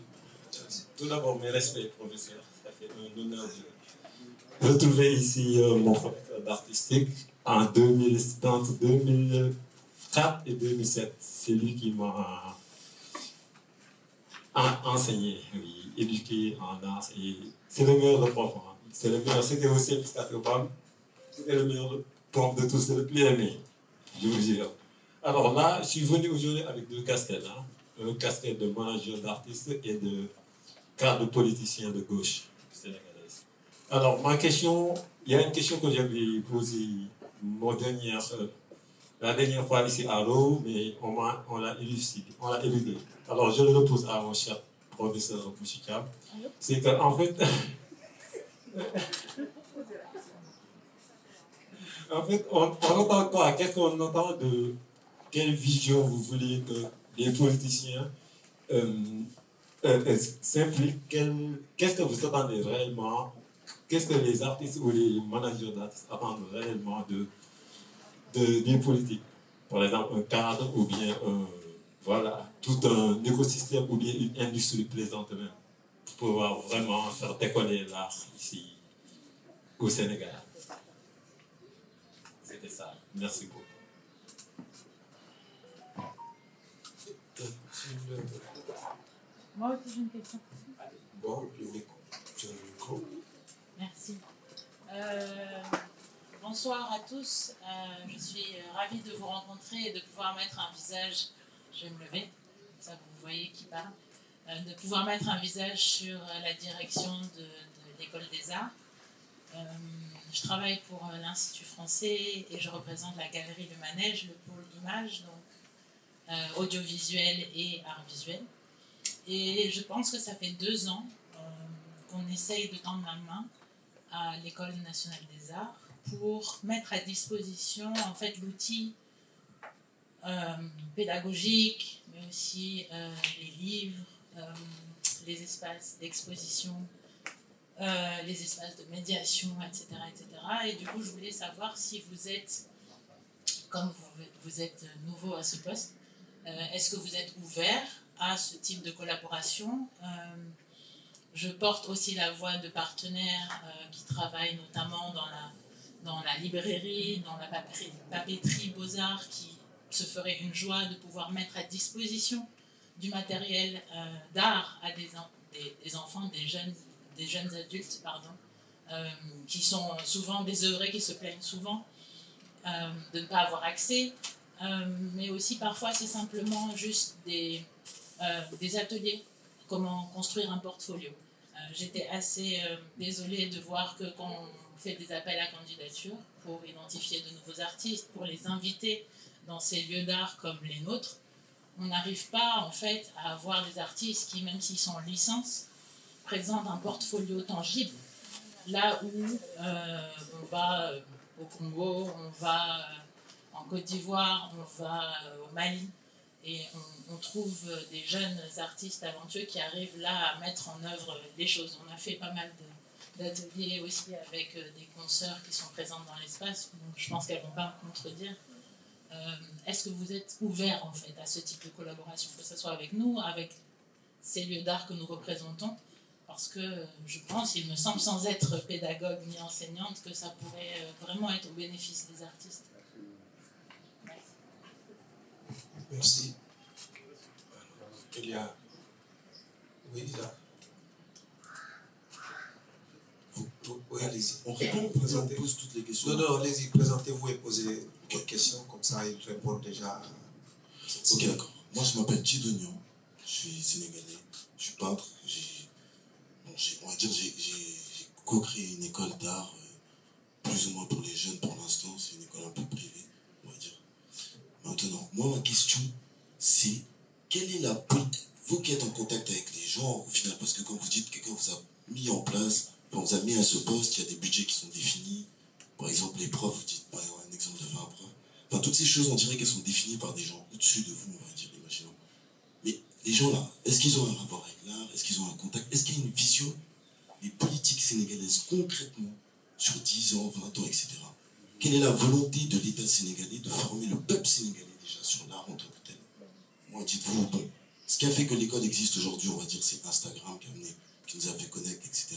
Tout d'abord, mes respects, professeur. Ça fait un honneur de retrouver ici mon professeur d'artistique en entre 2004 et 2007. C'est lui qui m'a enseigné, oui, éduqué en art. C'est le meilleur de prof. Hein. C'est le meilleur. C'était aussi c'était le meilleur prof de tous, c'est le plus aimé. Je vous jure. Alors là, je suis venu aujourd'hui avec 2 casquettes. Hein. Un casquette de manager d'artiste et de cadre politicien de gauche sénégalaise. Alors, ma question, il y a une question que j'avais posée la dernière fois ici à l'eau, mais on l'a éludé. Alors, je le repose à mon cher professeur Mouchikab. C'est qu'en fait, on entend quoi? Qu'est-ce qu'on entend de quelle vision vous voulez que les politiciens s'impliquent? Qu'est-ce que vous attendez réellement? Qu'est-ce que les artistes ou les managers d'artistes attendent réellement des politiques? Par exemple, un cadre ou bien tout un écosystème ou bien une industrie plaisante même pour pouvoir vraiment faire décoller l'art ici au Sénégal. C'était ça. Merci beaucoup. Moi aussi, j'ai une question. Bon, le micro. Merci. Bonsoir à tous. Je suis ravie de vous rencontrer et de pouvoir mettre un visage. Je vais me lever, ça vous voyez qui parle. De pouvoir mettre un visage sur la direction de l'École des Arts. Je travaille pour l'Institut français et je représente la Galerie Le Manège, le pôle image, donc audiovisuel et art visuel. Et je pense que ça fait 2 ans qu'on essaye de tendre la main à l'École nationale des arts pour mettre à disposition en fait l'outil pédagogique, mais aussi les livres, les espaces d'exposition, les espaces de médiation, etc., etc. Et du coup, je voulais savoir si vous êtes, comme vous êtes nouveau à ce poste, est-ce que vous êtes ouvert à ce type de collaboration? Je porte aussi la voix de partenaires qui travaillent notamment dans la librairie, dans la papeterie Beaux-Arts, qui se ferait une joie de pouvoir mettre à disposition du matériel d'art à des enfants, des jeunes adultes, qui sont souvent désœuvrés, qui se plaignent souvent de ne pas avoir accès, mais aussi parfois c'est simplement juste des ateliers, comment construire un portfolio. J'étais assez désolée de voir que quand on fait des appels à candidature pour identifier de nouveaux artistes, pour les inviter dans ces lieux d'art comme les nôtres, on n'arrive pas en fait à avoir des artistes qui, même s'ils sont en licence, présentent un portfolio tangible. Là où on va au Congo, on va en Côte d'Ivoire, on va au Mali, et on trouve des jeunes artistes talentueux qui arrivent là à mettre en œuvre des choses. On a fait pas mal d'ateliers aussi avec des consoeurs qui sont présentes dans l'espace, donc je pense qu'elles ne vont pas me contredire. Est-ce que vous êtes ouvert en fait à ce type de collaboration, que ce soit avec nous, avec ces lieux d'art que nous représentons, parce que je pense, il me semble, sans être pédagogue ni enseignante, que ça pourrait vraiment être au bénéfice des artistes. Merci. Il y a... Oui, là. Oui, allez-y. On répond, on pose toutes les questions. Non, allez-y, présentez-vous et posez quelques questions, comme ça ils répondent déjà. Ok, d'accord. Moi, je m'appelle Tidonion, je suis sénégalais, je suis peintre. On va dire j'ai co-créé une école d'art, plus ou moins pour les jeunes pour l'instant. C'est une école un peu privée, on va dire. Maintenant, moi, ma question, c'est quelle est la politique, vous qui êtes en contact avec les gens, au final, parce que quand vous dites que quelqu'un vous a mis en place, quand vous a mis à ce poste, il y a des budgets qui sont définis. Par exemple, les profs, vous dites, par exemple, un exemple de 20 profs. Enfin, toutes ces choses, on dirait qu'elles sont définies par des gens au-dessus de vous, on va dire, imaginons. Mais les gens là, est-ce qu'ils ont un rapport avec l'art? Est-ce qu'ils ont un contact? Est-ce qu'il y a une vision des politiques sénégalaises concrètement sur 10 ans, 20 ans, etc. Quelle est la volonté de l'État sénégalais de former le peuple sénégalais déjà sur l'art en tant que tel? Moi, dites-vous, bon, ce qui a fait que l'école existe aujourd'hui, on va dire, c'est Instagram qui nous a fait connaître, etc.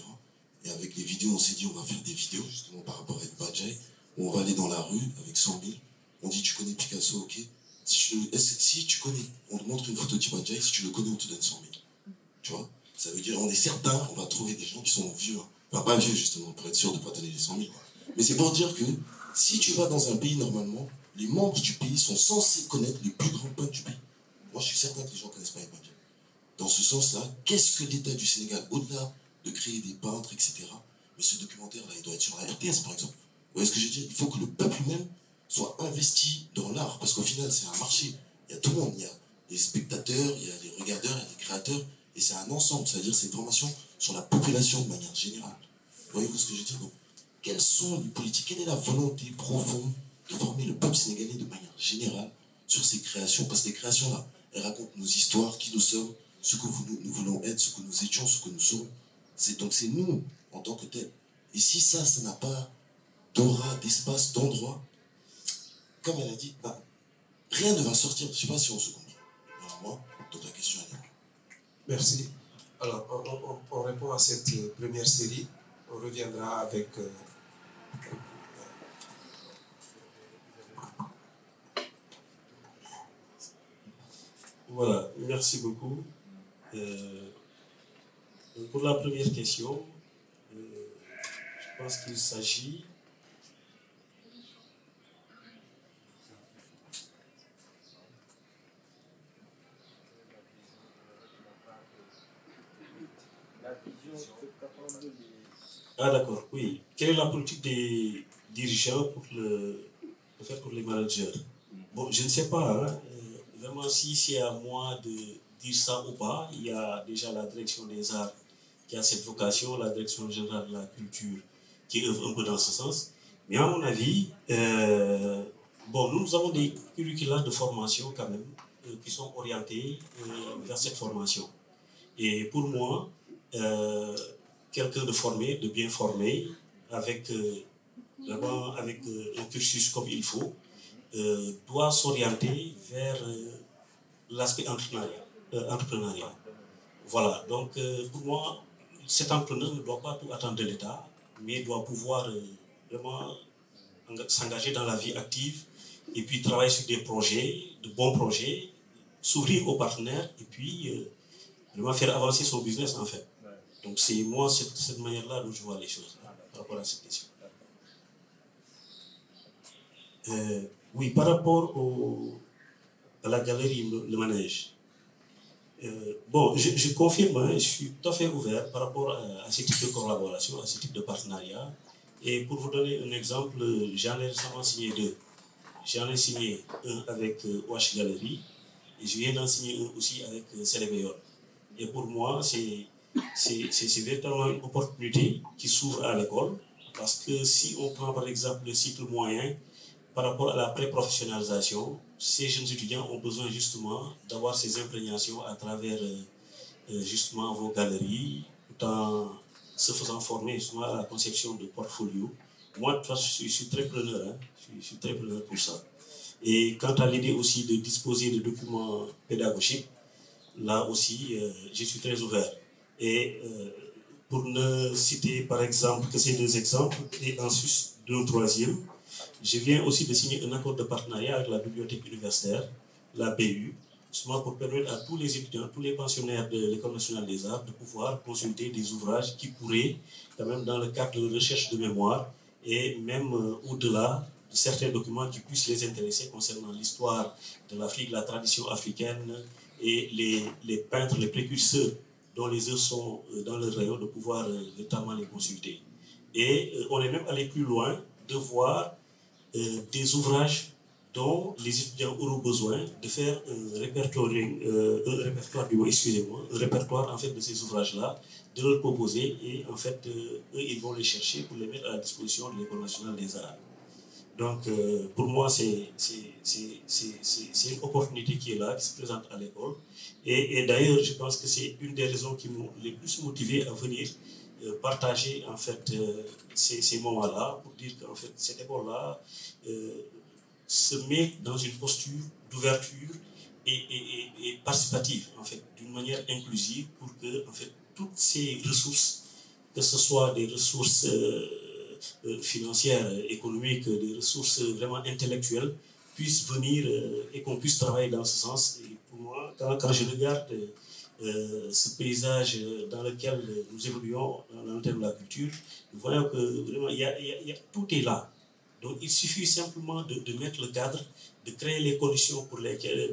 Et avec les vidéos, on s'est dit, on va faire des vidéos, justement, par rapport avec Badjaï, où on va aller dans la rue avec 100 000. On dit, tu connais Picasso, ok. Si tu connais, on te montre une photo de Badjaï, si tu le connais, on te donne 100 000. Tu vois? Ça veut dire, on est certain, on va trouver des gens qui sont vieux. Hein. Enfin, pas vieux, justement, pour être sûr de ne pas donner les 100 000. Mais c'est pour dire que, si tu vas dans un pays, normalement, les membres du pays sont censés connaître les plus grands peintres du pays. Moi, je suis certain que les gens ne connaissent pas Badjaï. Dans ce sens-là, qu'est-ce que l'État du Sénégal, au-delà de créer des peintres, etc. Mais ce documentaire-là, il doit être sur la RTS, par exemple. Vous voyez ce que je veux dire? Il faut que le peuple lui-même soit investi dans l'art, parce qu'au final, c'est un marché. Il y a tout le monde. Il y a les spectateurs, il y a les regardeurs, il y a les créateurs, et c'est un ensemble. C'est-à-dire, c'est une formation sur la population de manière générale. Vous voyez ce que je veux dire? Donc, quelles sont les politiques? Quelle est la volonté profonde de former le peuple sénégalais de manière générale sur ces créations? Parce que les créations-là, elles racontent nos histoires, qui nous sommes, ce que nous voulons être, ce que nous étions, ce que nous sommes. Donc c'est nous, en tant que tel. Et si ça n'a pas d'aura, d'espace, d'endroit, comme elle a dit, rien ne va sortir. Je ne sais pas si on se comprend. Alors moi, donc la question est là. Merci. Alors, on répond à cette première série. On reviendra avec... Voilà, merci beaucoup. Pour la première question, je pense qu'il s'agit Ah d'accord, oui. Quelle est la politique des dirigeants pour les managers? Bon, je ne sais pas, hein. Vraiment, si c'est à moi de dire ça ou pas, il y a déjà la direction des arts qui a cette vocation, la direction générale de la culture qui œuvre un peu dans ce sens. Mais à mon avis, nous avons des curricula de formation quand même qui sont orientés vers cette formation. Et pour moi, quelqu'un de formé, de bien formé, avec un cursus comme il faut, doit s'orienter vers l'aspect entrepreneurial. Voilà, donc pour moi, cet entrepreneur ne doit pas tout attendre de l'État, mais doit pouvoir vraiment s'engager dans la vie active et puis travailler sur des projets, de bons projets, s'ouvrir aux partenaires et puis vraiment faire avancer son business en fait. Donc c'est moi cette manière-là dont je vois les choses par rapport à cette question. Oui, par rapport à la galerie Le Manège. Je confirme, hein, je suis tout à fait ouvert par rapport à ce type de collaboration, à ce type de partenariat. Et pour vous donner un exemple, j'en ai récemment signé 2. J'en ai signé un avec Wash Gallery et je viens d'en signer un aussi avec Célébéor. Et pour moi, c'est véritablement une opportunité qui s'ouvre à l'école. Parce que si on prend par exemple le cycle moyen, par rapport à la pré-professionnalisation, ces jeunes étudiants ont besoin justement d'avoir ces imprégnations à travers justement vos galeries, tout en se faisant former justement à la conception de portfolio. Moi, de toute façon, je suis très preneur, hein. Je suis très preneur pour ça. Et quant à l'idée aussi de disposer de documents pédagogiques, là aussi, je suis très ouvert. Et pour ne citer par exemple que ces 2 exemples, et ensuite d'un 3e, je viens aussi de signer un accord de partenariat avec la bibliothèque universitaire, la BU, justement pour permettre à tous les étudiants, tous les pensionnaires de l'École nationale des arts de pouvoir consulter des ouvrages qui pourraient, quand même dans le cadre de recherche de mémoire, et même au-delà de certains documents qui puissent les intéresser concernant l'histoire de l'Afrique, la tradition africaine et les peintres, les précurseurs dont les œuvres sont dans le rayon, de pouvoir notamment les consulter. Et on est même allé plus loin de voir des ouvrages dont les étudiants auront besoin de faire un répertoire en fait de ces ouvrages-là, de leur proposer, et en fait eux ils vont les chercher pour les mettre à la disposition de l'École nationale des arts. Donc pour moi c'est une opportunité qui est là, qui se présente à l'école, et d'ailleurs je pense que c'est une des raisons qui m'ont les plus motivé à venir partager en fait ces moments-là, pour dire qu'en fait cette école-là se met dans une posture d'ouverture et participative, en fait, d'une manière inclusive, pour que en fait toutes ces ressources, que ce soit des ressources financières, économiques, des ressources vraiment intellectuelles, puissent venir et qu'on puisse travailler dans ce sens. Et pour moi, quand je regarde ce paysage dans lequel nous évoluons dans le thème de la culture, nous voyons que vraiment tout est là. Donc il suffit simplement de mettre le cadre, de créer les conditions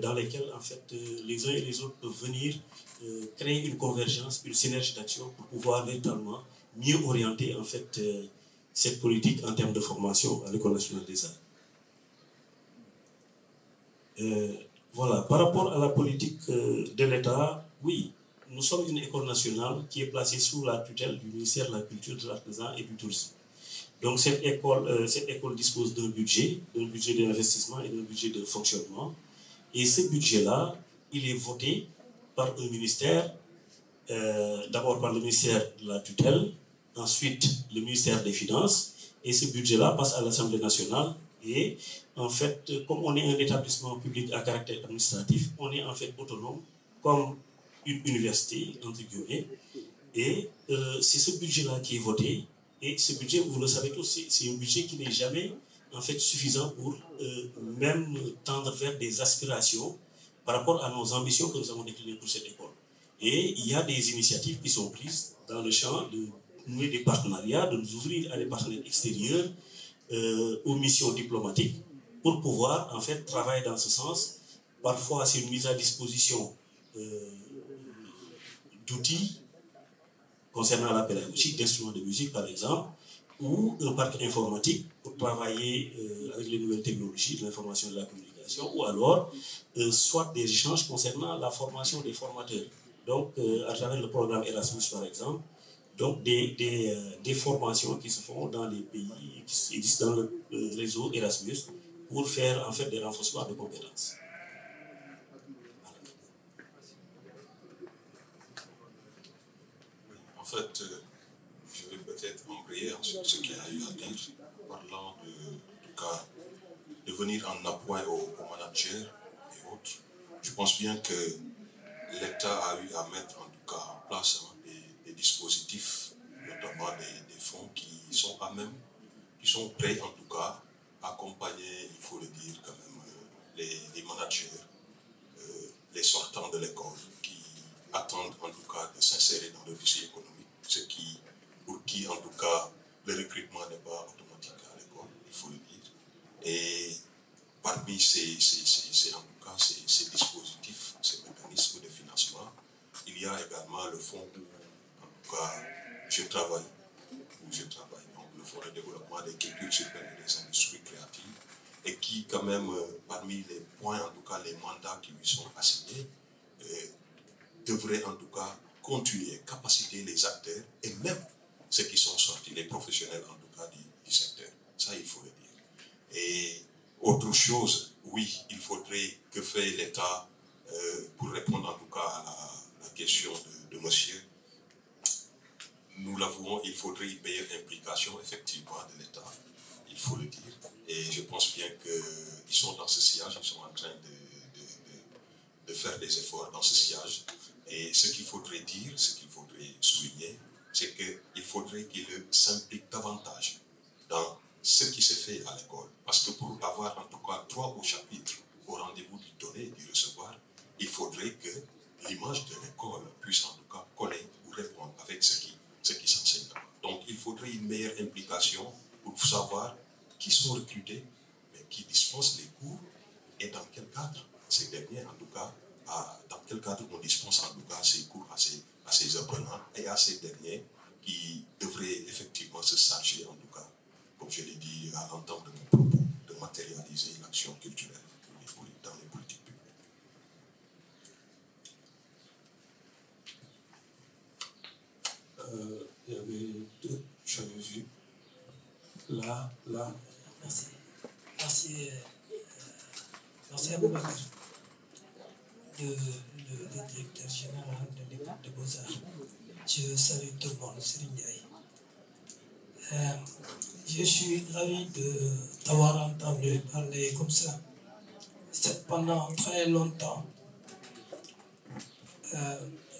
dans lesquelles en fait, les uns et les autres peuvent venir créer une convergence, une synergie d'action pour pouvoir véritablement mieux orienter en fait, cette politique en termes de formation à l'École nationale des arts. Voilà, par rapport à la politique de l'État, oui, nous sommes une école nationale qui est placée sous la tutelle du ministère de la Culture, de l'Artisanat et du Tourisme. Donc cette école dispose d'un budget d'investissement et d'un budget de fonctionnement. Et ce budget-là, il est voté par un ministère, d'abord par le ministère de la tutelle, ensuite le ministère des Finances, et ce budget-là passe à l'Assemblée nationale. Et en fait, comme on est un établissement public à caractère administratif, on est en fait autonome comme une université, entre guillemets, et c'est ce budget-là qui est voté. Et ce budget, vous le savez tous, c'est un budget qui n'est jamais en fait suffisant pour même tendre vers des aspirations par rapport à nos ambitions que nous avons déclinées pour cette école. Et il y a des initiatives qui sont prises dans le champ de nouer des partenariats, de nous ouvrir à des partenaires extérieurs, aux missions diplomatiques, pour pouvoir en fait travailler dans ce sens. Parfois c'est une mise à disposition d'outils concernant la pédagogie, d'instruments de musique par exemple, ou un parc informatique pour travailler avec les nouvelles technologies de l'information et de la communication, ou alors soit des échanges concernant la formation des formateurs. Donc à travers le programme Erasmus par exemple, donc des formations qui se font dans les pays qui existent dans le réseau Erasmus pour faire en fait des renforcements de compétences. En fait, je vais peut-être embrayer sur ce qu'il y a eu à dire, parlant en tout cas de venir en appui aux managers et autres. Je pense bien que l'État a eu à mettre en tout cas en place des dispositifs, notamment des fonds qui sont à même, qui sont prêts en tout cas à accompagner, il faut le dire quand même, les managers, les sortants de l'école qui attendent en tout cas de s'insérer dans le dossier économique, pour qui en tout cas le recrutement n'est pas automatique à l'école, il faut le dire. Et parmi ces dispositifs, ces mécanismes de financement, il y a également le fonds où en tout cas je travaille, donc le fonds de développement des cultures urbaines et des industries créatives, et qui quand même, parmi les points, en tout cas les mandats qui lui sont assignés, devrait en tout cas continuer, capaciter les acteurs et même ceux qui sont sortis, les professionnels en tout cas du secteur. Ça, il faut le dire. Et autre chose, oui, il faudrait que fait l'État pour répondre en tout cas à la question de monsieur, nous l'avouons, il faudrait une meilleure implication effectivement de l'État, il faut le dire. Et je pense bien qu'ils sont dans ce sillage, ils sont en train de faire des efforts dans ce sillage. Et ce qu'il faudrait dire, ce qu'il faudrait souligner, c'est qu'il faudrait qu'ils s'impliquent davantage dans ce qui se fait à l'école. Parce que pour avoir en tout cas 3 au chapitre au rendez-vous du donner et du recevoir, il faudrait que l'image de l'école puisse en tout cas coller ou répondre avec ce qui s'enseigne. Donc il faudrait une meilleure implication pour savoir qui sont recrutés, mais qui dispensent les cours et dans quel cadre ces derniers, en tout cas, dans quel cadre on dispense en tout cas ces cours à ces apprenants et à ces derniers qui devraient effectivement se charger, en tout cas, comme je l'ai dit à l'entente de mon propos, de matérialiser l'action culturelle dans les politiques publiques. Il y avait 2, j'avais vu. Là. Merci. Merci à Boubacar, le directeur général de l'école de Beaux-Arts. Je salue tout le monde, Serigne Ndiaye. Je suis ravi de t'avoir entendu parler comme ça. Pendant très longtemps,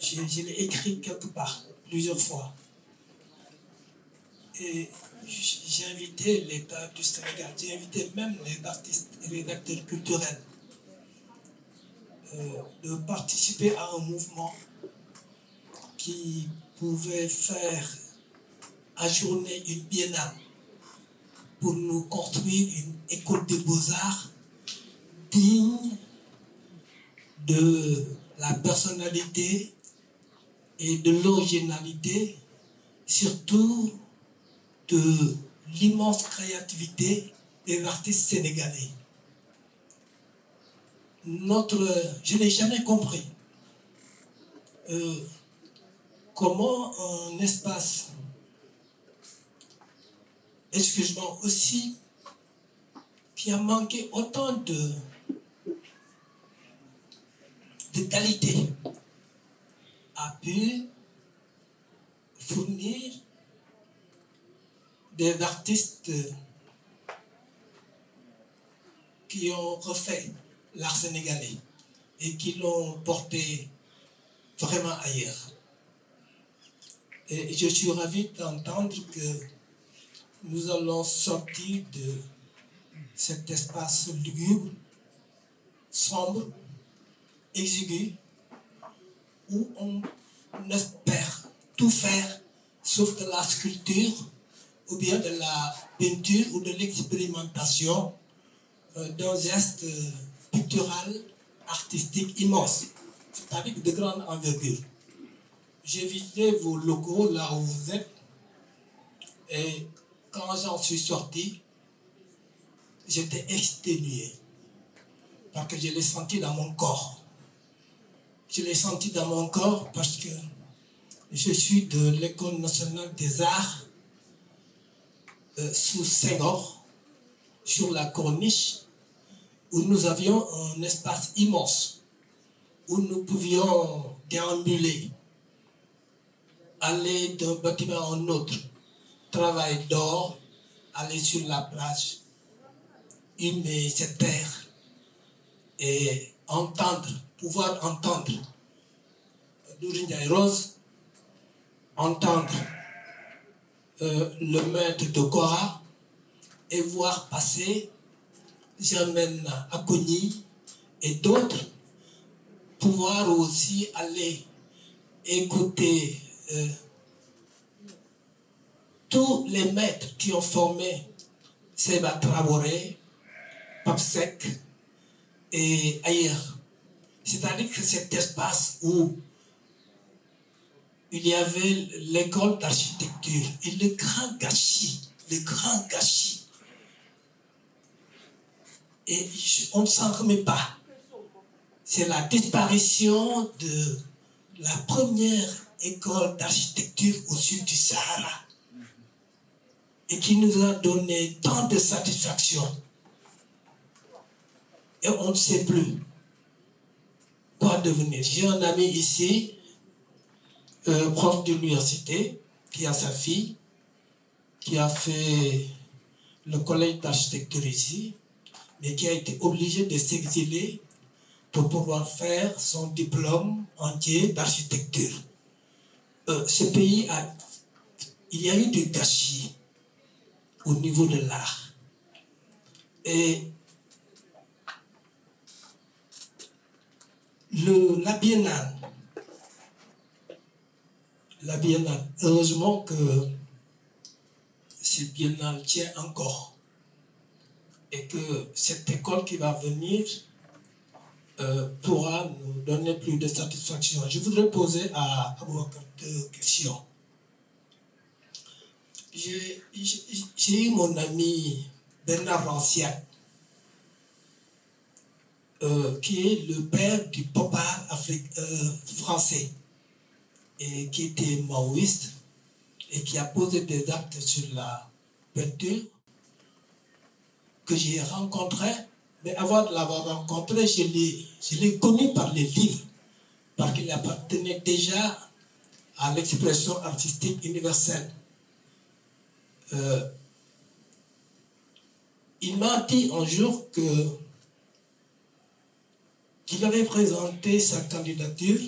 je l'ai écrit quelque part, plusieurs fois. Et j'ai invité l'État du Sénégal, j'ai invité même les artistes et les acteurs culturels de participer à un mouvement qui pouvait faire ajourner une biennale pour nous construire une école des beaux-arts digne de la personnalité et de l'originalité, surtout de l'immense créativité des artistes sénégalais. Je n'ai jamais compris comment un espace, excuse-moi, aussi, qui a manqué autant de qualité, a pu fournir des artistes qui ont refait l'art sénégalais et qui l'ont porté vraiment ailleurs. Et je suis ravi d'entendre que nous allons sortir de cet espace lugubre, sombre, exigu, où on espère tout faire sauf de la sculpture ou bien de la peinture ou de l'expérimentation d'un geste pictural, artistique immense, c'est-à-dire de grande envergure. J'ai visité vos locaux là où vous êtes et quand j'en suis sorti, j'étais exténué parce que je l'ai senti dans mon corps. Je l'ai senti dans mon corps parce que je suis de l'École nationale des arts sous Senghor, sur la corniche, où nous avions un espace immense, où nous pouvions déambuler, aller d'un bâtiment à un autre, travailler dehors, aller sur la plage, humer cette terre et pouvoir entendre Doudou Ndiaye Rose, entendre le maître de Kora et voir passer Germaine Acogny et d'autres, pouvoir aussi aller écouter tous les maîtres qui ont formé Seba Traoré, Pape Seck et ailleurs. C'est-à-dire que cet espace où il y avait l'école d'architecture et le grand gâchis. Et on ne s'en remet pas. C'est la disparition de la première école d'architecture au sud du Sahara et qui nous a donné tant de satisfaction. Et on ne sait plus quoi devenir. J'ai un ami ici, prof d'université, qui a sa fille, qui a fait le collège d'architecture ici, mais qui a été obligé de s'exiler pour pouvoir faire son diplôme entier d'architecture. Ce pays, il y a eu du gâchis au niveau de l'art. Et la biennale, heureusement que cette biennale tient encore et que cette école qui va venir pourra nous donner plus de satisfaction. Je voudrais poser à vous deux questions. J'ai eu mon ami Bernard Rancière, qui est le père du pop art français, et qui était maoïste, et qui a posé des actes sur la peinture, que j'ai rencontré. Mais avant de l'avoir rencontré, je l'ai connu par les livres, parce qu'il appartenait déjà à l'expression artistique universelle. Il m'a dit un jour qu'il avait présenté sa candidature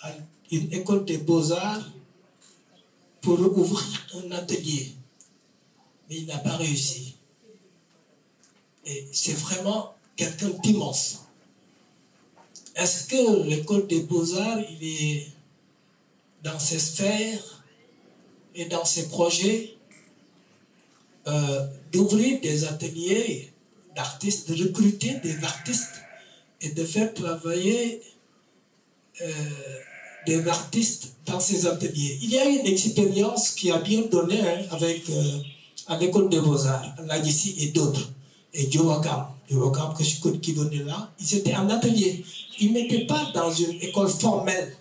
à une école des beaux-arts pour ouvrir un atelier. Mais il n'a pas réussi. Et c'est vraiment quelqu'un d'immense. Est-ce que l'école des beaux-arts, il est dans ses sphères et dans ses projets d'ouvrir des ateliers d'artistes, de recruter des artistes et de faire travailler des artistes dans ces ateliers? Il y a eu une expérience qui a bien donné avec à l'école des beaux-arts, là ici et d'autres. Et Djowakam que je connais qui venait là, ils étaient en atelier. Ils n'étaient pas dans une école formelle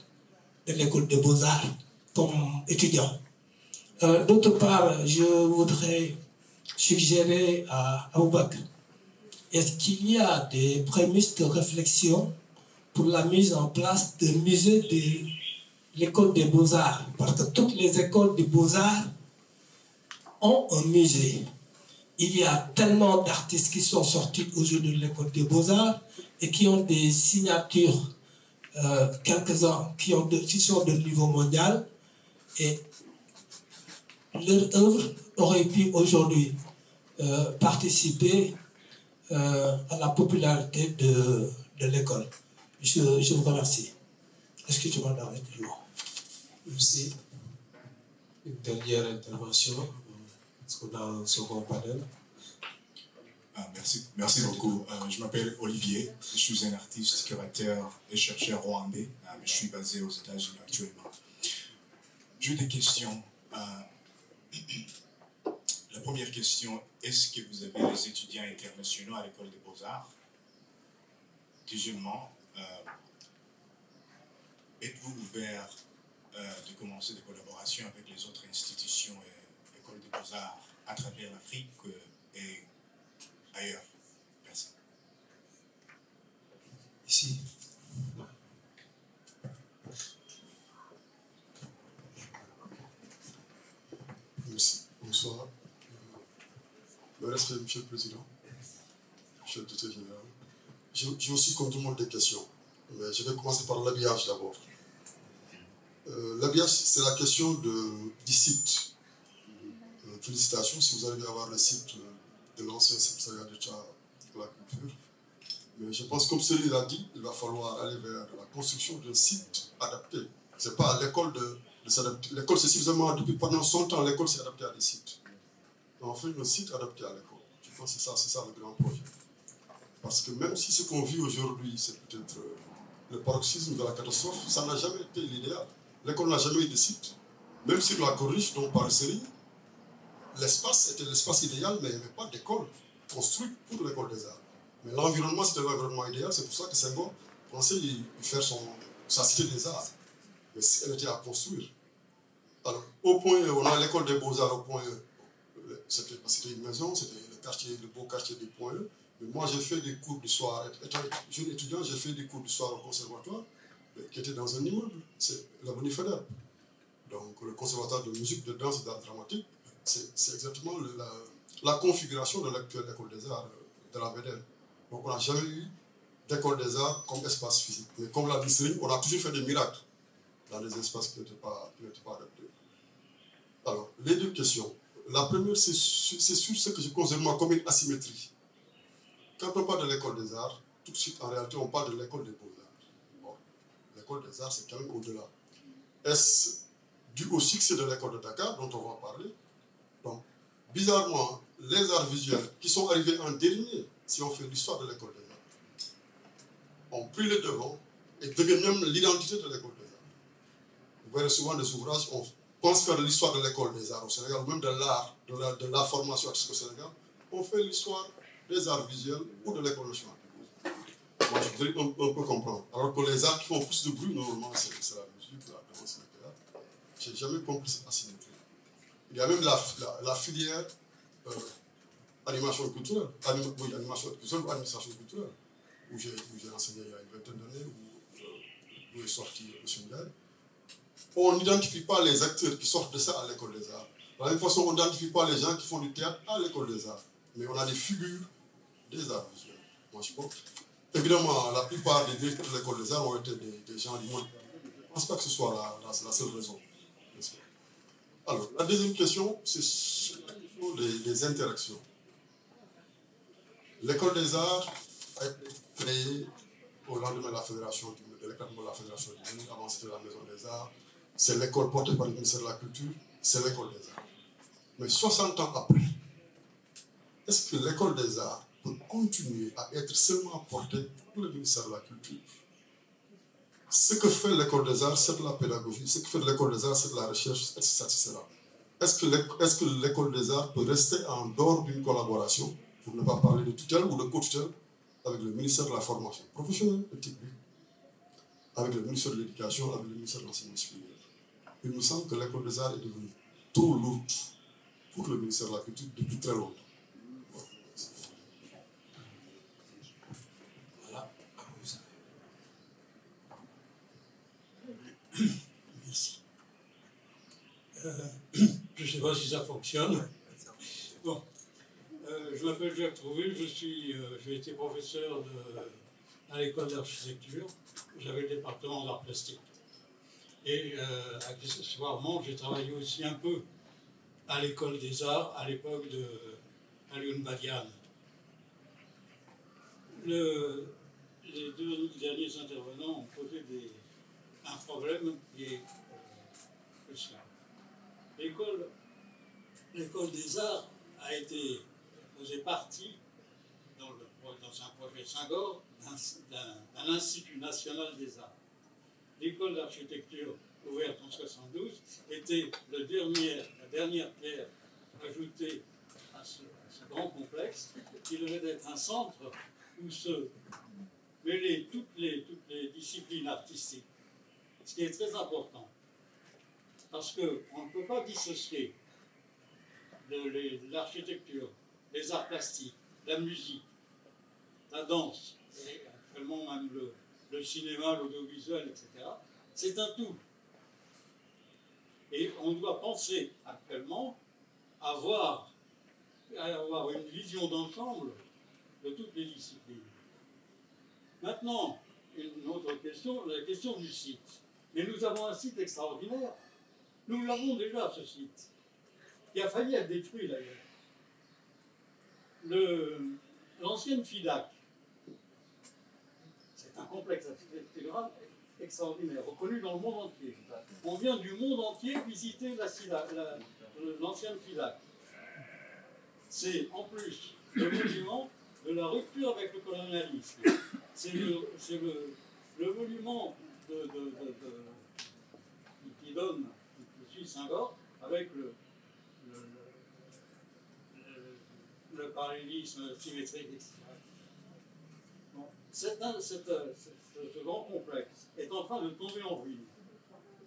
de l'école des beaux-arts comme étudiants. D'autre part, je voudrais suggérer à Aboubakr, est-ce qu'il y a des prémices de réflexion pour la mise en place de musées de l'école des beaux-arts? Parce que toutes les écoles des beaux-arts ont un musée. Il y a tellement d'artistes qui sont sortis aujourd'hui de l'école des beaux-arts et qui ont des signatures, quelques-uns qui sont de niveau mondial, et leur œuvre aurait pu aujourd'hui participer à la popularité de l'école. Je vous remercie. Est-ce que tu m'as donné le mot? Merci. Une dernière intervention. Est-ce qu'on a un second panel? Merci beaucoup. Je m'appelle Olivier. Je suis un artiste, curateur et chercheur rwandais. Je suis basé aux États-Unis actuellement. J'ai des questions. La première question, est-ce que vous avez des étudiants internationaux à l'école des beaux-arts? Deuxièmement, êtes-vous ouvert de commencer des collaborations avec les autres institutions et écoles des beaux-arts à travers l'Afrique et ailleurs? Merci. Ici. Merci. Bonsoir. Merci, Monsieur le Président, Monsieur le Directeur Général. J'ai aussi, comme tout le monde, des questions. Mais je vais commencer par l'habillage d'abord. L'habillage, c'est la question du site. Félicitations si vous arrivez à avoir le site de l'ancien secrétariat d'État de la culture. Mais je pense, comme celui l'a dit, il va falloir aller vers la construction d'un site adapté. Ce n'est pas à l'école de s'adapter. L'école, c'est suffisamment, depuis pendant son temps, l'école s'est adaptée à des sites. On fait un site adapté à l'école. Je pense que c'est ça le grand projet. Parce que même si ce qu'on vit aujourd'hui, c'est peut-être le paroxysme de la catastrophe, ça n'a jamais été l'idéal. L'école n'a jamais eu de site. Même sur la corniche dont parle Série, l'espace était l'espace idéal, mais il n'y avait pas d'école construite pour l'école des arts. Mais l'environnement, c'était l'environnement idéal. C'est pour ça que Senghor pensait y faire sa cité des arts. Mais elle était à construire. Alors, au point E, on a l'école des beaux-arts au point E. C'était une maison, c'était le beau quartier du point E. Mais moi, j'ai fait des cours du soir. Étant jeune étudiant, j'ai fait des cours du soir au conservatoire, qui était dans un immeuble. C'est l'avenue Faidherbe. Donc le conservatoire de musique, de danse et d'art dramatique, c'est exactement la configuration de l'actuelle école des arts de la VDN. Donc on n'a jamais eu d'école des arts comme espace physique. Mais comme l'a dit Céline, on a toujours fait des miracles dans des espaces qui n'étaient pas adaptés. Alors, les deux questions. La première, c'est sur ce que je considère moi comme une asymétrie. Quand on parle de l'école des arts, tout de suite, en réalité, on parle de l'école des beaux-arts. Bon, l'école des arts, c'est quand même au-delà. Est-ce dû au succès de l'école de Dakar, dont on va parler? Donc, bizarrement, les arts visuels qui sont arrivés en dernier, si on fait l'histoire de l'école des arts, ont pris le devant et deviennent même l'identité de l'école des arts. Vous verrez souvent des ouvrages, on pense faire l'histoire de l'école des arts au Sénégal, ou même de l'art, de la formation artistique au Sénégal, on fait l'histoire des arts visuels ou de l'école nationale. Moi, je voudrais un peu comprendre. Alors que les arts qui font plus de bruit, normalement, c'est la musique, la danse, le théâtre. Je n'ai jamais compris cette asymétrie. Il y a même la filière animation culturelle, animation culturelle ou administration culturelle, où j'ai enseigné il y a une vingtaine d'années, où est sorti le séminaire. On n'identifie pas les acteurs qui sortent de ça à l'école des arts. De la même façon, on n'identifie pas les gens qui font du théâtre à l'école des arts. Mais on a des figures des arts visuels. Moi, je pense. Évidemment, la plupart des directeurs de l'école des arts ont été des gens du monde. Je ne pense pas que ce soit la seule raison. Alors, la deuxième question, c'est sur des interactions. L'école des arts a été créée au lendemain de la fédération de l'éclatement de la fédération du monde. Avant, c'était la maison des arts. C'est l'école portée par le ministère de la Culture. C'est l'école des arts. Mais 60 ans après, est-ce que l'école des arts peut continuer à être seulement portée par le ministère de la Culture? Ce que fait l'école des arts, c'est de la pédagogie. Ce que fait l'école des arts, c'est de la recherche, etc. Est-ce que l'école des arts peut rester en dehors d'une collaboration, pour ne pas parler de tutelle ou de co-tutelle, avec le ministère de la formation professionnelle et technique, avec le ministère de l'Éducation, avec le ministère de l'Enseignement supérieur? Il me semble que l'école des arts est devenue trop lourde pour le ministère de la Culture depuis très longtemps. Voilà. Merci. Je ne sais pas si ça fonctionne. Bon. Je m'appelle Jacques Trouvé, j'ai été professeur à l'école d'architecture. J'avais le département d'art plastique. Et accessoirement, j'ai travaillé aussi un peu à l'école des arts à l'époque de Alioune Badiane. Les deux derniers intervenants ont posé un problème qui est crucial. L'école des arts faisait partie, dans un projet Senghor, d'un Institut national des arts. L'école d'architecture ouverte en 1972 était la dernière pierre ajoutée à ce grand complexe, qui devait être un centre où se mêlaient toutes les disciplines artistiques, ce qui est très important, parce qu'on ne peut pas dissocier de l'architecture, les arts plastiques, la musique, la danse, et actuellement même le cinéma, l'audiovisuel, etc. C'est un tout. Et on doit penser actuellement à avoir une vision d'ensemble de toutes les disciplines. Maintenant, une autre question, la question du site. Mais nous avons un site extraordinaire. Nous l'avons déjà, ce site, qui a failli être détruit d'ailleurs. L'ancienne FIDAC, c'est un complexe architectural extraordinaire, reconnu dans le monde entier. On vient du monde entier visiter l'ancienne FIDAC. C'est en plus le monument de la rupture avec le colonialisme. C'est le monument qui donne, qui suit Senghor, avec le parallélisme symétrique, etc. Bon, ce grand complexe est en train de tomber en ruine.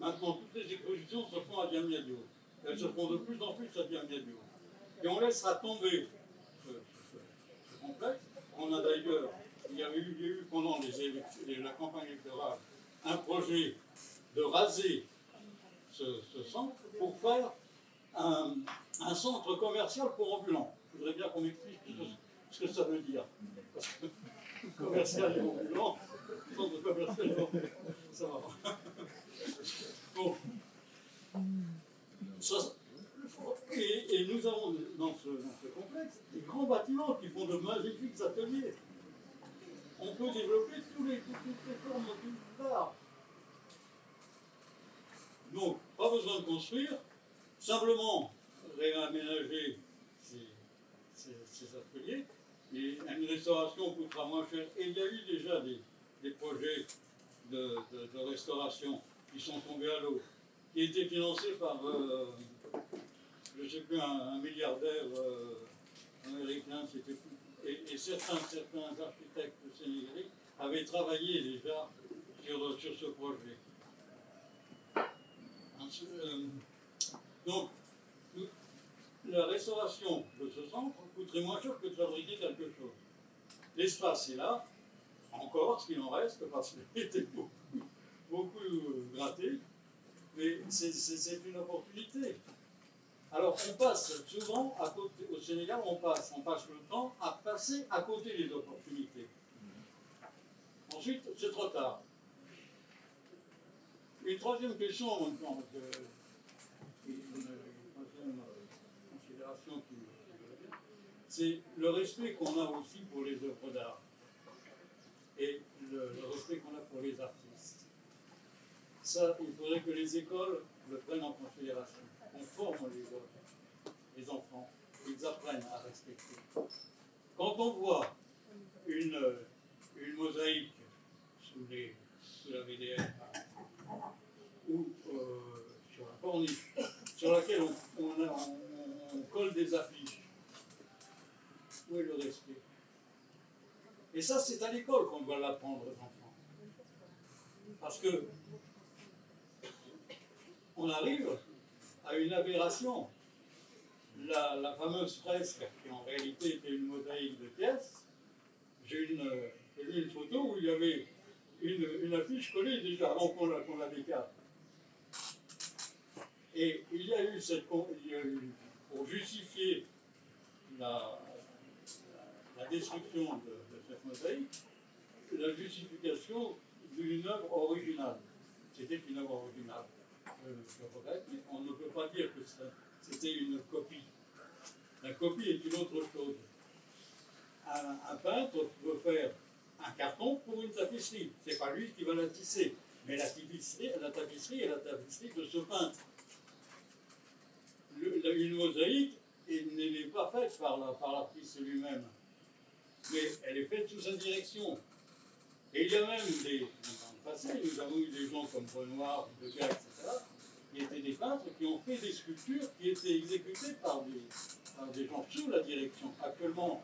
Maintenant, toutes les expositions se font à Diamniadio. Elles se font de plus en plus à Diamniadio. Et on laissera tomber ce complexe. On a d'ailleurs, il y a eu pendant la campagne électorale un projet de raser ce centre pour faire un centre commercial pour ambulants. Je voudrais bien qu'on m'explique ce que ça veut dire. Parce que commercial et ambulant, centre commercial et ambulant, ça va. Bon. Et nous avons dans ce complexe des grands bâtiments qui font de magnifiques ateliers. On peut développer toutes les formes d'art. Donc, pas besoin de construire, simplement réaménager ces ateliers. Et une restauration coûtera moins cher. Et il y a eu déjà des projets de restauration qui sont tombés à l'eau, qui étaient financés par, je ne sais plus, un milliardaire américain, et certains architectes sénégalais avaient travaillé déjà sur ce projet. Donc, la restauration de ce centre coûterait moins cher que de fabriquer quelque chose. L'espace est là, encore, ce qu'il en reste, parce qu'il était beaucoup gratté, mais c'est une opportunité. Alors, on passe souvent, à côté, au Sénégal, on passe le temps à passer à côté des opportunités. Ensuite, c'est trop tard. Une troisième question, une troisième considération c'est le respect qu'on a aussi pour les œuvres d'art et le respect qu'on a pour les artistes. Ça, il faudrait que les écoles le prennent en considération. On forme les enfants, ils apprennent à respecter. Quand on voit une mosaïque sous la VDR ou sur la corniche, sur laquelle on colle des affiches, où est le respect? Et ça, c'est à l'école qu'on doit l'apprendre aux enfants. Parce que on arrive à une aberration. La fameuse fresque, qui en réalité était une mosaïque de pièces, j'ai vu une photo où il y avait une affiche collée déjà avant qu'on la décale. Et il y a eu pour justifier la destruction de cette mosaïque, la justification d'une œuvre originale. C'était une œuvre originale. Je regrette, mais on ne peut pas dire que c'était une copie. La copie est une autre chose. Un peintre peut faire un carton pour une tapisserie. Ce n'est pas lui qui va la tisser, mais la tapisserie est la tapisserie de ce peintre. Une mosaïque n'est pas faite par l'artiste lui-même, mais elle est faite sous sa direction. Et il y a même dans le passé, nous avons eu des gens comme Renoir, Degas, etc., qui étaient des peintres qui ont fait des sculptures qui étaient exécutées par des gens sous la direction. Actuellement,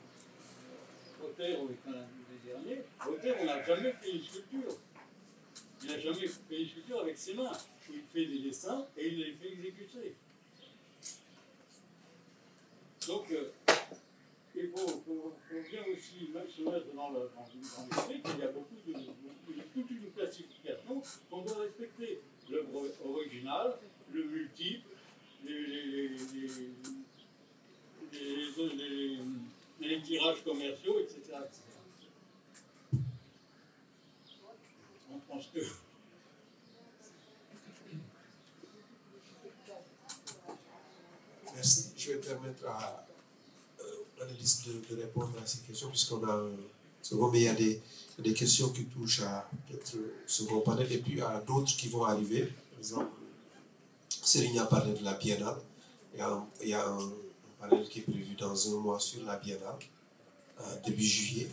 Auter, est un des derniers, Auter, on n'a jamais fait une sculpture. Il n'a jamais fait une sculpture avec ses mains. Il fait des dessins et il les fait exécuter. Donc, il faut bien aussi se mettre dans l'esprit qu'il y a toute une classification qu'on doit respecter. L'œuvre originale, le multiple, les tirages commerciaux, etc. On pense que... Merci. Je vais permettre à l'analyste de répondre à ces questions, puisqu'on a un second, mais il y a des questions qui touchent à peut-être second panel, et puis à d'autres qui vont arriver. Par exemple, Céline a parlé de la Biennale. Il y a un panel qui est prévu dans un mois sur la Biennale, début juillet.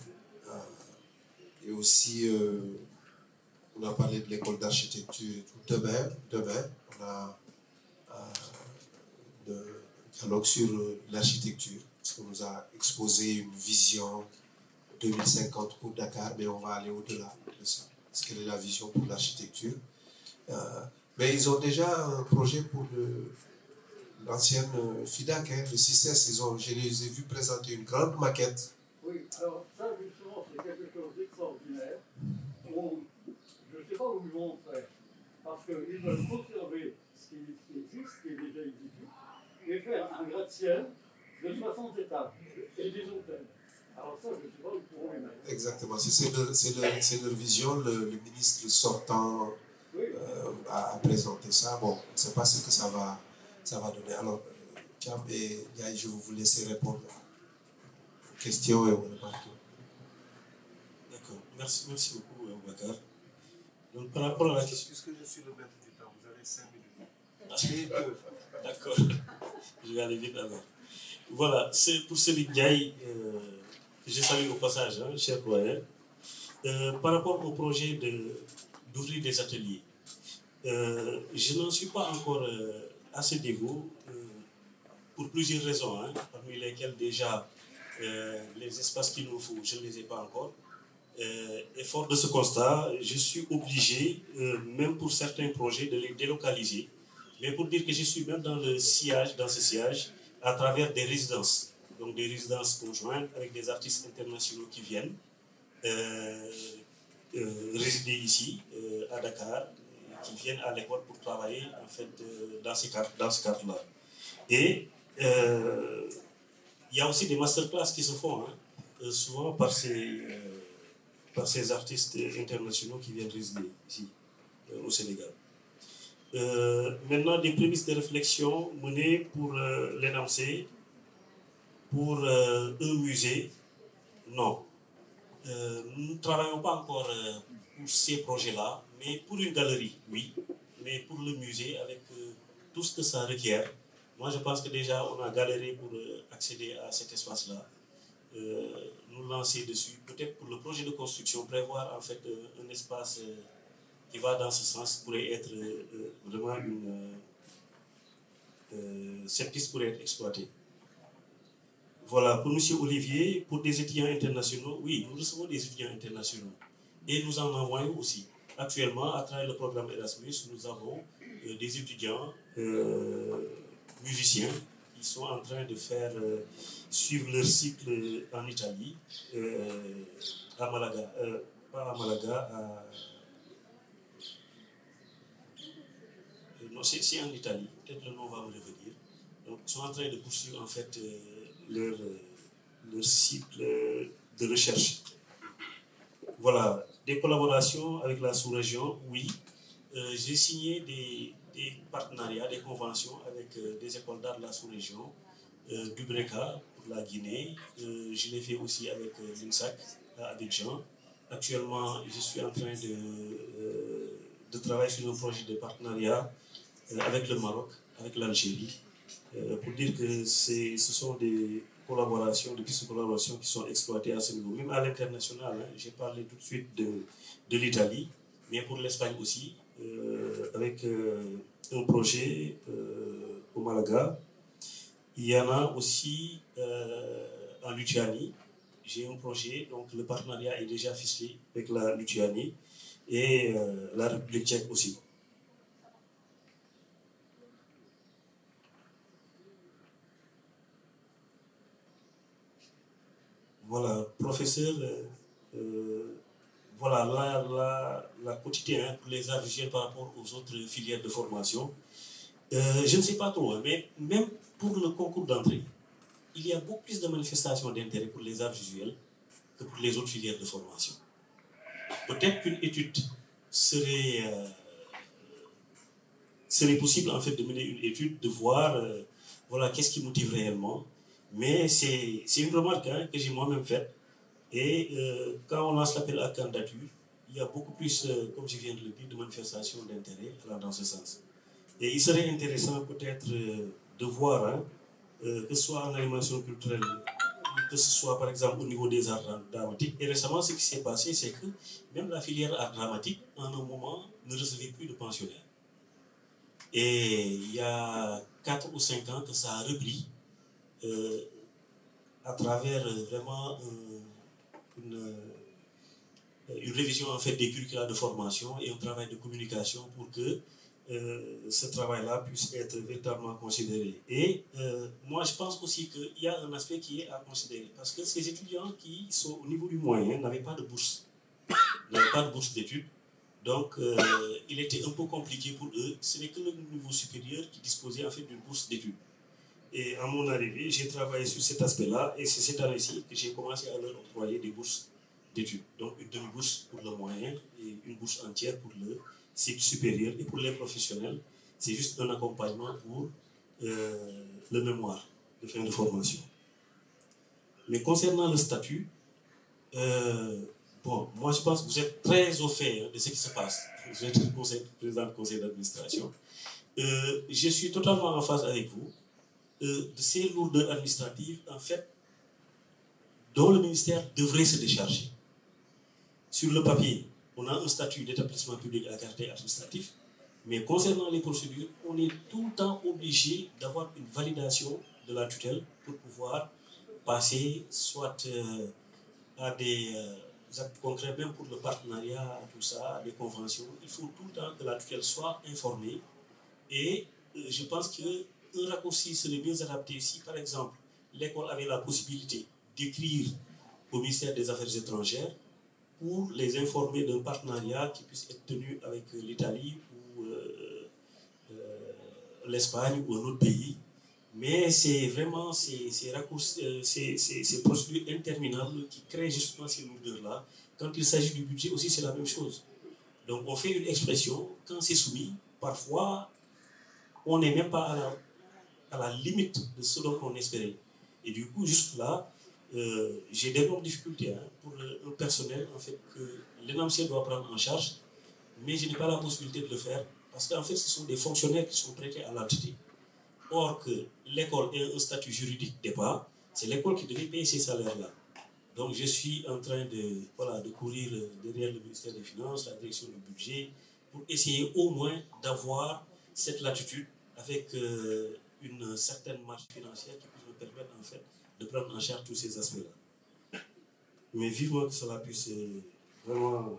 Et aussi, on a parlé de l'école d'architecture et tout. Demain, on a un dialogue sur l'architecture, parce qu'on nous a exposé une vision 2050 pour Dakar, mais on va aller au-delà de ça. Parce quelle est la vision pour l'architecture? Mais ils ont déjà un projet pour l'ancienne FIDAC, le CICES. Je les ai vus présenter une grande maquette. Oui, alors ça justement c'est quelque chose d'extraordinaire. Je ne sais pas où ils vont faire, parce qu'ils veulent conserver ce qui gratte-ciel de 60 étages et des hôtels. Alors ça, je ne sais pas où pour eux. Exactement, c'est leur vision. Le ministre sortant a présenté ça. Bon, on ne sait pas ce que ça va donner. Alors, Thiam et Yaye, je vais vous laisser répondre aux questions et aux remarques. D'accord, merci beaucoup, Bakar. Donc, par rapport à la question. Puisque je suis le maître du temps, vous avez 5 minutes. D'accord, je vais aller vite alors. Voilà, c'est pour Céline Ndiaye, que je salue au passage, hein, cher doyen. Par rapport au projet d'ouvrir des ateliers, je n'en suis pas encore à ce niveau pour plusieurs raisons, hein, parmi lesquelles déjà les espaces qu'il nous faut, je ne les ai pas encore. Et fort de ce constat, je suis obligé, même pour certains projets, de les délocaliser. Mais pour dire que je suis même dans ce sillage, à travers des résidences. Donc des résidences conjointes avec des artistes internationaux qui viennent résider ici, à Dakar, qui viennent à l'école pour travailler en fait dans ce cadre-là. Et il y a aussi des masterclass qui se font, hein, souvent par ces artistes internationaux qui viennent résider ici, au Sénégal. Maintenant, des prémices de réflexion menées pour l'énoncé, pour un musée, non. Nous ne travaillons pas encore pour ces projets-là, mais pour une galerie, oui. Mais pour le musée, avec tout ce que ça requiert, moi je pense que déjà on a galéré pour accéder à cet espace-là. Nous lancer dessus, peut-être pour le projet de construction, prévoir en fait un espace qui va dans ce sens pourrait être vraiment cette piste pourrait être exploitée. Voilà, pour M. Olivier, pour des étudiants internationaux, oui, nous recevons des étudiants internationaux et nous en envoyons aussi. Actuellement, à travers le programme Erasmus, nous avons des étudiants musiciens qui sont en train de suivre leur cycle en Italie, à Malaga, pas à Malaga, non, c'est en Italie, peut-être le nom va me revenir. Donc, ils sont en train de poursuivre en fait leur cycle de recherche. Voilà, des collaborations avec la sous-région, oui. J'ai signé des partenariats, des conventions avec des écoles d'art de la sous-région, du Breka pour la Guinée. Je l'ai fait aussi avec l'INSAC à Abidjan. Actuellement, je suis en train de travailler sur un projet de partenariat avec le Maroc, avec l'Algérie, pour dire que ce sont des collaborations, des pistes de collaboration qui sont exploitées à ce niveau, même à l'international. Hein. J'ai parlé tout de suite de l'Italie, mais pour l'Espagne aussi, avec un projet au Malaga. Il y en a aussi en Lituanie. J'ai un projet, donc le partenariat est déjà ficelé avec la Lituanie et la République tchèque aussi. Voilà, professeur, voilà la quotidien pour les arts visuels par rapport aux autres filières de formation. Je ne sais pas trop, hein, mais même pour le concours d'entrée, il y a beaucoup plus de manifestations d'intérêt pour les arts visuels que pour les autres filières de formation. Peut-être qu'une étude serait possible en fait de mener une étude, de voir voilà, qu'est-ce qui motive réellement. Mais c'est une remarque hein, que j'ai moi-même faite. Et quand on lance l'appel à candidature, il y a beaucoup plus, comme je viens de le dire, de manifestations d'intérêt dans ce sens. Et il serait intéressant peut-être de voir, hein, que ce soit en animation culturelle, que ce soit par exemple au niveau des arts dramatiques. Et récemment, ce qui s'est passé, c'est que même la filière art dramatique, en un moment, ne recevait plus de pensionnaires. Et il y a 4 ou 5 ans que ça a repris. À travers vraiment une révision en fait des curricula de formation et un travail de communication pour que ce travail-là puisse être véritablement considéré. Et moi, je pense aussi qu'il y a un aspect qui est à considérer parce que ces étudiants qui sont au niveau du moyen n'avaient pas de bourse, d'études. Donc, il était un peu compliqué pour eux. Ce n'est que le niveau supérieur qui disposait en fait d'une bourse d'études. Et à mon arrivée, j'ai travaillé sur cet aspect-là et c'est cette année-ci que j'ai commencé à leur octroyer des bourses d'études. Donc une demi-bourse pour le moyen et une bourse entière pour le cycle supérieur. Et pour les professionnels, c'est juste un accompagnement pour le mémoire de fin de formation. Mais concernant le statut, bon, moi je pense que vous êtes très au fait de ce qui se passe. Vous êtes le président du conseil d'administration. Je suis totalement en phase avec vous de ces lourdeurs administratives, en fait, dont le ministère devrait se décharger. Sur le papier, on a un statut d'établissement public à caractère administratif, mais concernant les procédures, on est tout le temps obligé d'avoir une validation de la tutelle pour pouvoir passer soit à des actes concrets, même pour le partenariat, tout ça, les conventions. Il faut tout le temps que la tutelle soit informée. Et je pense qu'un raccourci serait mieux adapté si, par exemple, l'école avait la possibilité d'écrire au ministère des Affaires étrangères pour les informer d'un partenariat qui puisse être tenu avec l'Italie ou l'Espagne ou un autre pays. Mais c'est vraiment ces procédures interminables qui créent justement ces lourdeurs-là. Quand il s'agit du budget aussi, c'est la même chose. Donc on fait une expression, quand c'est soumis, parfois on n'est même pas à la limite de ce dont on espérait. Et du coup, jusque-là, j'ai d'énormes difficultés pour un personnel en fait, que l'ENAMCIEL doit prendre en charge, mais je n'ai pas la possibilité de le faire, parce qu'en fait, ce sont des fonctionnaires qui sont prêtés à l'entité. Or que l'école ait un statut juridique départ, c'est l'école qui devait payer ces salaires-là. Donc je suis en train de courir derrière le ministère des Finances, la direction du budget, pour essayer au moins d'avoir cette latitude avec une certaine marge financière qui puisse me permettre en fait de prendre en charge tous ces aspects-là. Mais vivement que cela puisse vraiment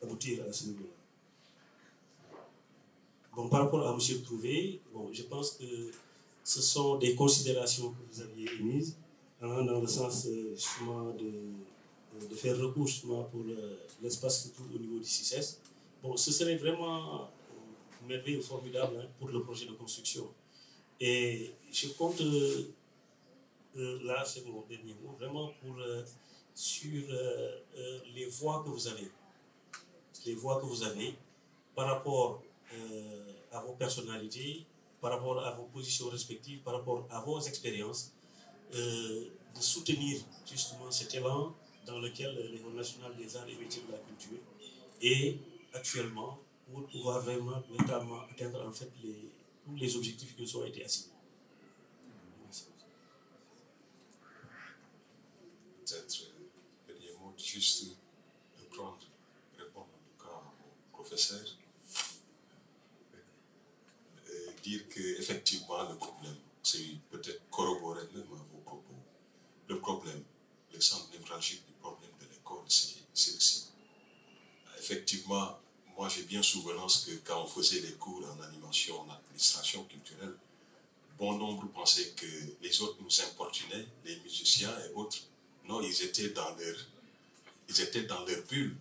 aboutir à ce niveau-là. Bon, par rapport à M. Trouvé, bon, je pense que ce sont des considérations que vous aviez émises dans le sens justement de faire recours justement pour l'espace qui trouve au niveau du CICES. Bon, ce serait vraiment merveilleux, formidable pour le projet de construction. Et je compte, là c'est mon dernier mot, vraiment sur les voies que vous avez. Les voies que vous avez par rapport à vos personnalités, par rapport à vos positions respectives, par rapport à vos expériences, de soutenir justement cet élan dans lequel l'École nationale des arts et métiers de la culture est actuellement pour pouvoir vraiment notamment atteindre en fait tous les objectifs qui nous ont été assignés. Peut-être dernier mot, juste répondre en tout cas au professeur. Dire qu'effectivement le problème, c'est peut-être corroborer même à vos propos. Le problème, le centre névralgique du problème de l'école, c'est le site. Effectivement, moi j'ai bien souvenance que quand on faisait les cours en animation, en administration culturelle, bon nombre pensaient que les autres nous importunaient, les musiciens et autres. Non, ils étaient dans leur bulle,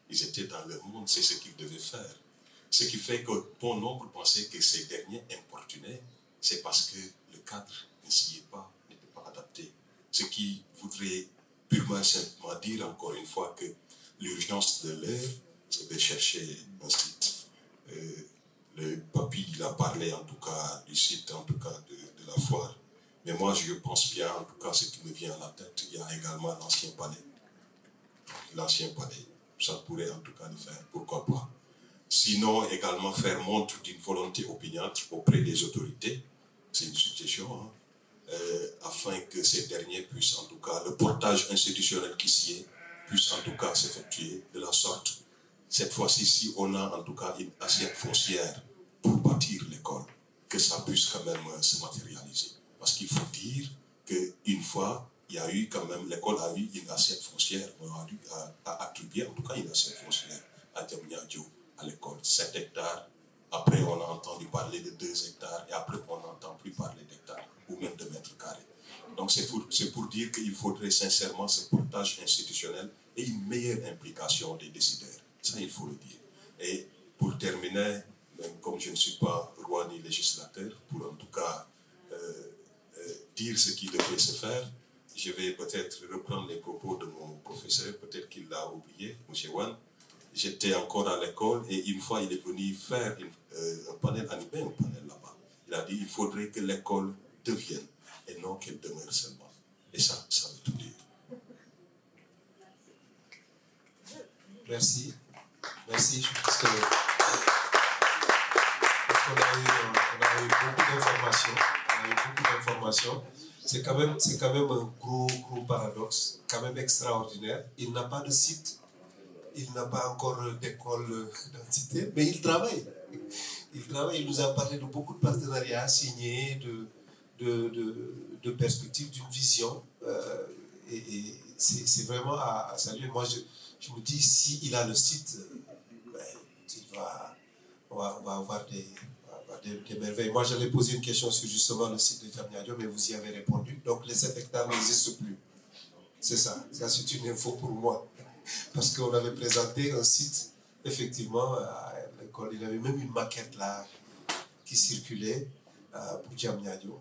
ils étaient dans leur monde, c'est ce qu'ils devaient faire. Ce qui fait que bon nombre pensaient que ces derniers importunaient, c'est parce que le cadre n'était pas adapté. Ce qui voudrait purement simplement dire encore une fois que l'urgence de l'heure, c'est de chercher un site. Le papy, il a parlé en tout cas du site, en tout cas de la foire. Mais moi, je pense bien, en tout cas, ce qui me vient à la tête, il y a également l'ancien palais. L'ancien palais, ça pourrait en tout cas le faire, pourquoi pas. Sinon, également faire montre d'une volonté opiniâtre auprès des autorités, c'est une suggestion, afin que ces derniers puissent, en tout cas, le portage institutionnel qui s'y est, puisse en tout cas s'effectuer de la sorte. Cette fois-ci, si on a en tout cas une assiette foncière pour bâtir l'école, que ça puisse quand même se matérialiser. Parce qu'il faut dire qu'une fois, il y a eu quand même, l'école a eu une assiette foncière, on a attribué en tout cas une assiette foncière à Diamniadio, à l'école, 7 hectares. Après, on a entendu parler de 2 hectares et après, on n'entend plus parler d'hectares ou même de mètres carrés. Donc, c'est pour dire qu'il faudrait sincèrement ce portage institutionnel et une meilleure implication des décideurs. Ça, il faut le dire. Et pour terminer, même comme je ne suis pas roi ni législateur, pour en tout cas dire ce qui devrait se faire. Je vais peut-être reprendre les propos de mon professeur, peut-être qu'il l'a oublié, M. Wan. J'étais encore à l'école et une fois il est venu faire un panel animé, un panel là-bas. Il a dit il faudrait que l'école devienne et non qu'elle demeure seulement. Et ça veut tout dire. Merci. Merci. Je pense qu'on a eu beaucoup d'informations. C'est quand même un gros paradoxe, quand même extraordinaire. Il n'a pas de site, il n'a pas encore d'école d'identité, mais il travaille. Il nous a parlé de beaucoup de partenariats signés, de perspectives, d'une vision. Et c'est vraiment à saluer. Moi, je me dis, s'il a le site, on va avoir des merveilles. Moi, j'allais poser une question sur justement le site de Diamniadio, mais vous y avez répondu. Donc, les 7 hectares n'existent plus. C'est ça. Ça, c'est une info pour moi. Parce qu'on avait présenté un site, effectivement, à l'école. Il y avait même une maquette là qui circulait pour Diamniadio.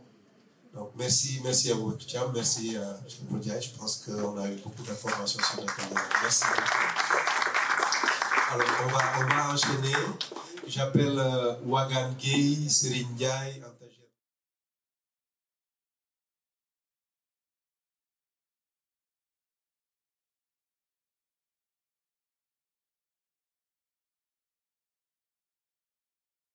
Donc, merci à vous, Thiam. Merci à Claudia. Je pense qu'on a eu beaucoup d'informations sur le thème. Merci beaucoup. Alors, on va enchaîner. J'appelle Wagan Gueye Serigne Ndiaye.